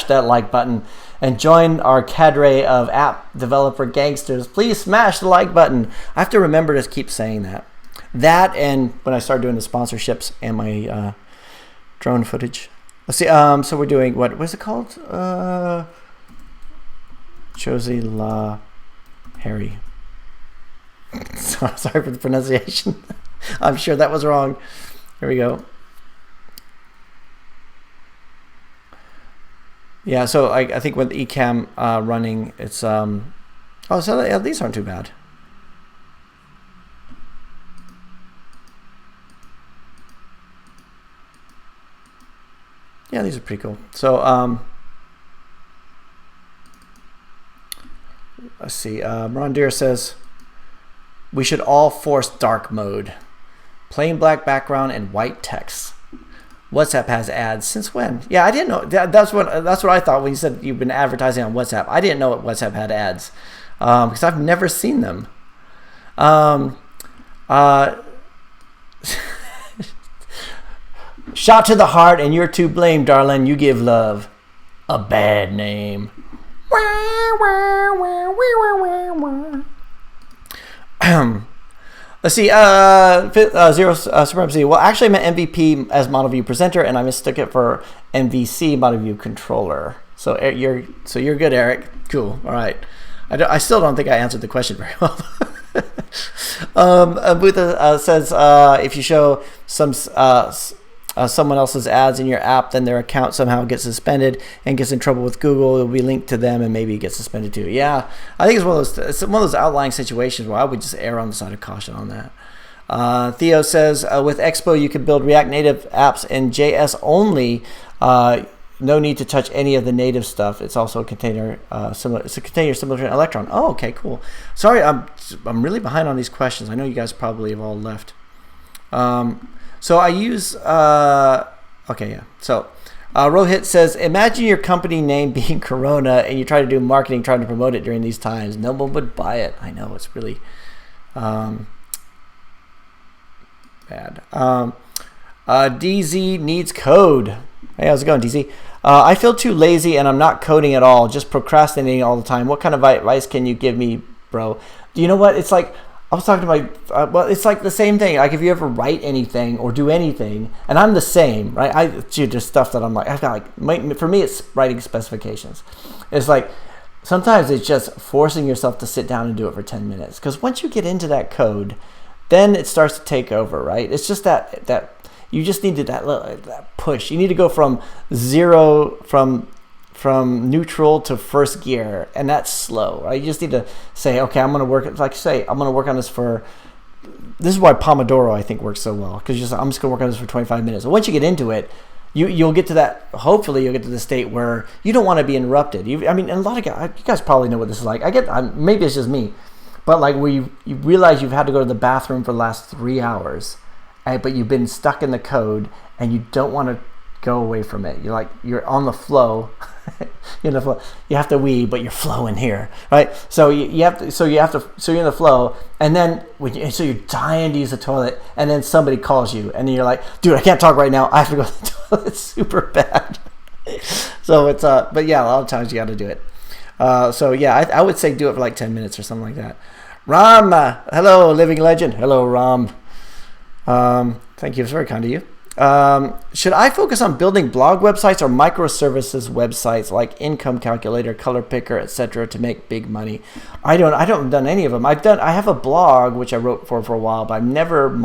that like button and join our cadre of app developer gangsters, please smash the like button. I have to remember to keep saying that. That and when I start doing the sponsorships and my drone footage. Let's see. So we're doing what's it called? Josie La Harry. Sorry for the pronunciation. I'm sure that was wrong. Here we go. Yeah, so I think with Ecamm running, it's oh, so these aren't too bad. Yeah, these are pretty cool. So let's see. Rondir says we should all force dark mode. Plain black background and white text. WhatsApp has ads. Since when? Yeah, I didn't know. That's what I thought when you said you've been advertising on WhatsApp. I didn't know what WhatsApp had ads because I've never seen them. Shot to the heart, and you're to blame, darling. You give love a bad name. Let's see, Zero Supremacy. Well, actually, I meant MVP as model view presenter, and I mistook it for MVC model view controller. So you're good, Eric. Cool. All right. I still don't think I answered the question very well. Butha says if you show someone else's ads in your app, then their account somehow gets suspended and gets in trouble with Google. It'll be linked to them and maybe get suspended too. Yeah, I think it's one of those outlying situations where I would just err on the side of caution on that. Theo says with Expo you can build React Native apps in JS only. No need to touch any of the native stuff. It's also a container similar. It's a container similar to an Electron. Oh, okay, cool. Sorry, I'm really behind on these questions. I know you guys probably have all left. So I use, okay, yeah. So Rohit says, imagine your company name being Corona and you try to do marketing, trying to promote it during these times. No one would buy it. I know, it's really bad. DZ needs code. Hey, how's it going, DZ? I feel too lazy and I'm not coding at all, just procrastinating all the time. What kind of advice can you give me, bro? Do you know what? It's like, I was talking to my, well, it's like the same thing. Like if you ever write anything or do anything, and I'm the same, right? I do just stuff that I'm like, I've got like, for me, it's writing specifications. It's like, sometimes it's just forcing yourself to sit down and do it for 10 minutes. Because once you get into that code, then it starts to take over, right? It's just that you just need that push. You need to go from zero, from neutral to first gear, and that's slow, right? You just need to say, okay, I'm going to work, like say, I'm going to work on this this is why Pomodoro, I think, works so well, because I'm just going to work on this for 25 minutes. And once you get into it, you'll get to that, hopefully you'll get to the state where you don't want to be interrupted. I mean, and a lot of guys, you guys probably know what this is like. Maybe it's just me, but like where you realize you've had to go to the bathroom for the last 3 hours, but you've been stuck in the code and you don't want to go away from it. You're on the flow. You're in the flow. You have to wee, but you're flowing here, right? So you're in the flow, and then so you're dying to use the toilet, and then somebody calls you, and then you're like, dude, I can't talk right now. I have to go to the toilet. It's super bad. So it's but yeah, a lot of times you got to do it. So yeah, I would say do it for like 10 minutes or something like that. Ram, hello, living legend. Hello, Ram. Thank you. It's very kind of you. Should I focus on building blog websites or microservices websites like income calculator, color picker, etc. to make big money? I haven't done any of them. I have a blog which I wrote for a while, but I've never.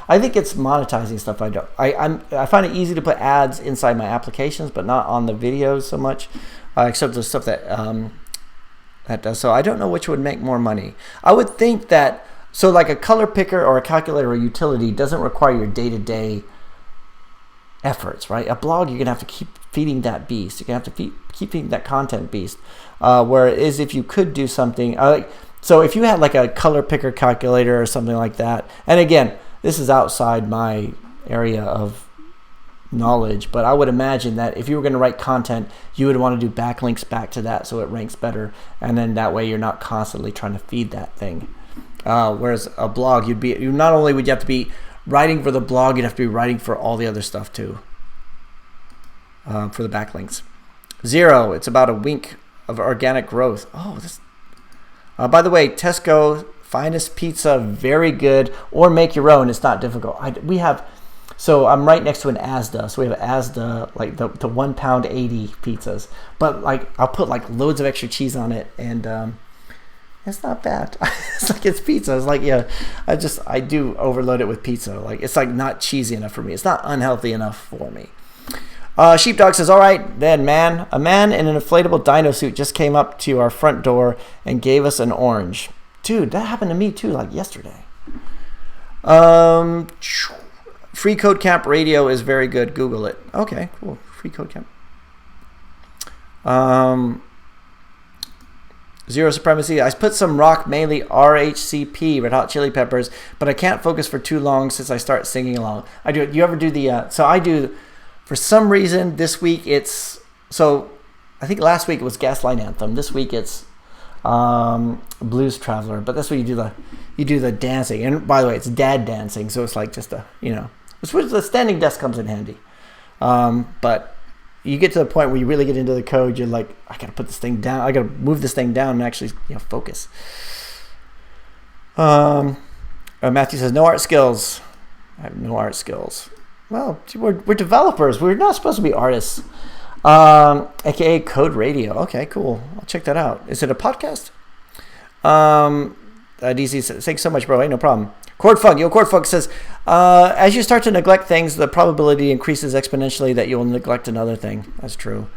I think it's monetizing stuff. I find it easy to put ads inside my applications, but not on the videos so much, except the stuff that does. So I don't know which would make more money. I would think that like a color picker or a calculator or utility doesn't require your day-to-day efforts, right? A blog, you're gonna have to keep feeding that beast. You're going to have to keep feeding that content beast. Whereas if you could do something, so if you had like a color picker calculator or something like that, and again, this is outside my area of knowledge, but I would imagine that if you were going to write content, you would want to do backlinks back to that so it ranks better, and then that way you're not constantly trying to feed that thing. Whereas a blog, not only would you have to be writing for the blog, you'd have to be writing for all the other stuff too, for the backlinks. 0, it's about a wink of organic growth. Oh, this. By the way, Tesco finest pizza, very good, or make your own. It's not difficult. So I'm right next to an Asda. So we have Asda, like the 1 pound 80 pizzas. But like I'll put like loads of extra cheese on it, and it's not bad. It's like it's pizza. It's like, yeah, I do overload it with pizza. Like it's like not cheesy enough for me. It's not unhealthy enough for me. Sheepdog says, all right, then, man. A man in an inflatable dino suit just came up to our front door and gave us an orange. Dude, that happened to me too, like yesterday. Free Code Camp Radio is very good. Google it. Okay, cool. Free Code Camp. Zero Supremacy. I put some rock, mainly RHCP, Red Hot Chili Peppers, but I can't focus for too long since I start singing along. I do. You ever do the? So I do. For some reason, this week it's so. I think last week it was Gaslight Anthem. This week it's Blues Traveler. But that's what you do the dancing. And by the way, it's dad dancing, so it's like just the standing desk comes in handy. But you get to the point where you really get into the code. You're like, I gotta put this thing down. I gotta move this thing down and actually focus. Matthew says no art skills. I have no art skills. Well, we're developers. We're not supposed to be artists. AKA Code Radio. Okay, cool. I'll check that out. Is it a podcast? DC says, thanks so much, bro. Ain't no problem. Cordfug says, as you start to neglect things, the probability increases exponentially that you'll neglect another thing. That's true.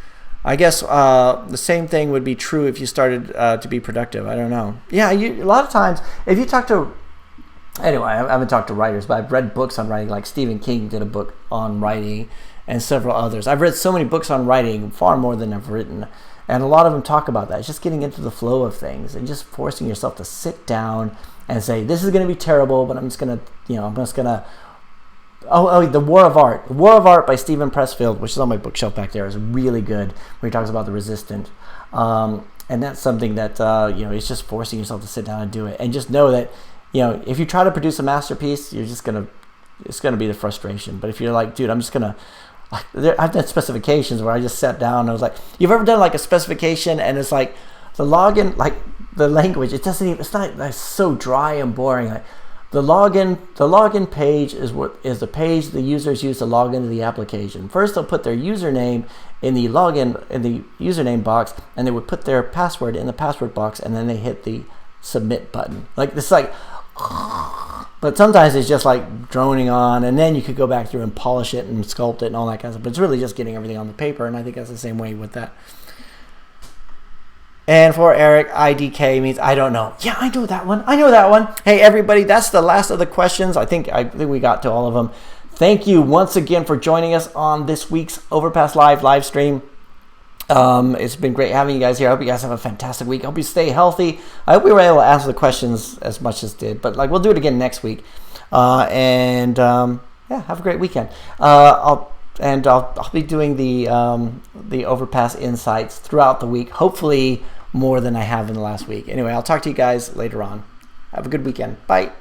I guess the same thing would be true if you started to be productive. I don't know. Yeah, a lot of times, if you talk to... Anyway, I haven't talked to writers, but I've read books on writing. Like Stephen King did a book on writing, and several others. I've read so many books on writing, far more than I've written. And a lot of them talk about that. It's just getting into the flow of things and just forcing yourself to sit down and say, this is going to be terrible, but I'm just going to, The War of Art. The War of Art by Stephen Pressfield, which is on my bookshelf back there, is really good, where he talks about the resistant. And that's something that, it's just forcing yourself to sit down and do it. And just know that, if you try to produce a masterpiece, it's going to be the frustration. But if you're like, dude, I'm just going to, I've done specifications where I just sat down and I was like, you've ever done like a specification and it's like the login, like the language, it's so dry and boring. Like the login page is the page the users use to log into the application. First, they'll put their username in the username box, and they would put their password in the password box, and then they hit the submit button. Like this, but sometimes it's just like droning on, and then you could go back through and polish it and sculpt it and all that kind of stuff. But it's really just getting everything on the paper, and I think that's the same way with that. And for Eric, IDK means I don't know. Yeah, I know that one. Hey, everybody, that's the last of the questions. I think we got to all of them. Thank you once again for joining us on this week's Overpass live stream. It's been great having you guys here. I hope you guys have a fantastic week. I hope you stay healthy. I hope we were able to answer the questions as much as did, but we'll do it again next week. Have a great weekend. I'll be doing the Overpass insights throughout the week, hopefully more than I have in the last week. Anyway, I'll talk to you guys later on. Have a good weekend. Bye.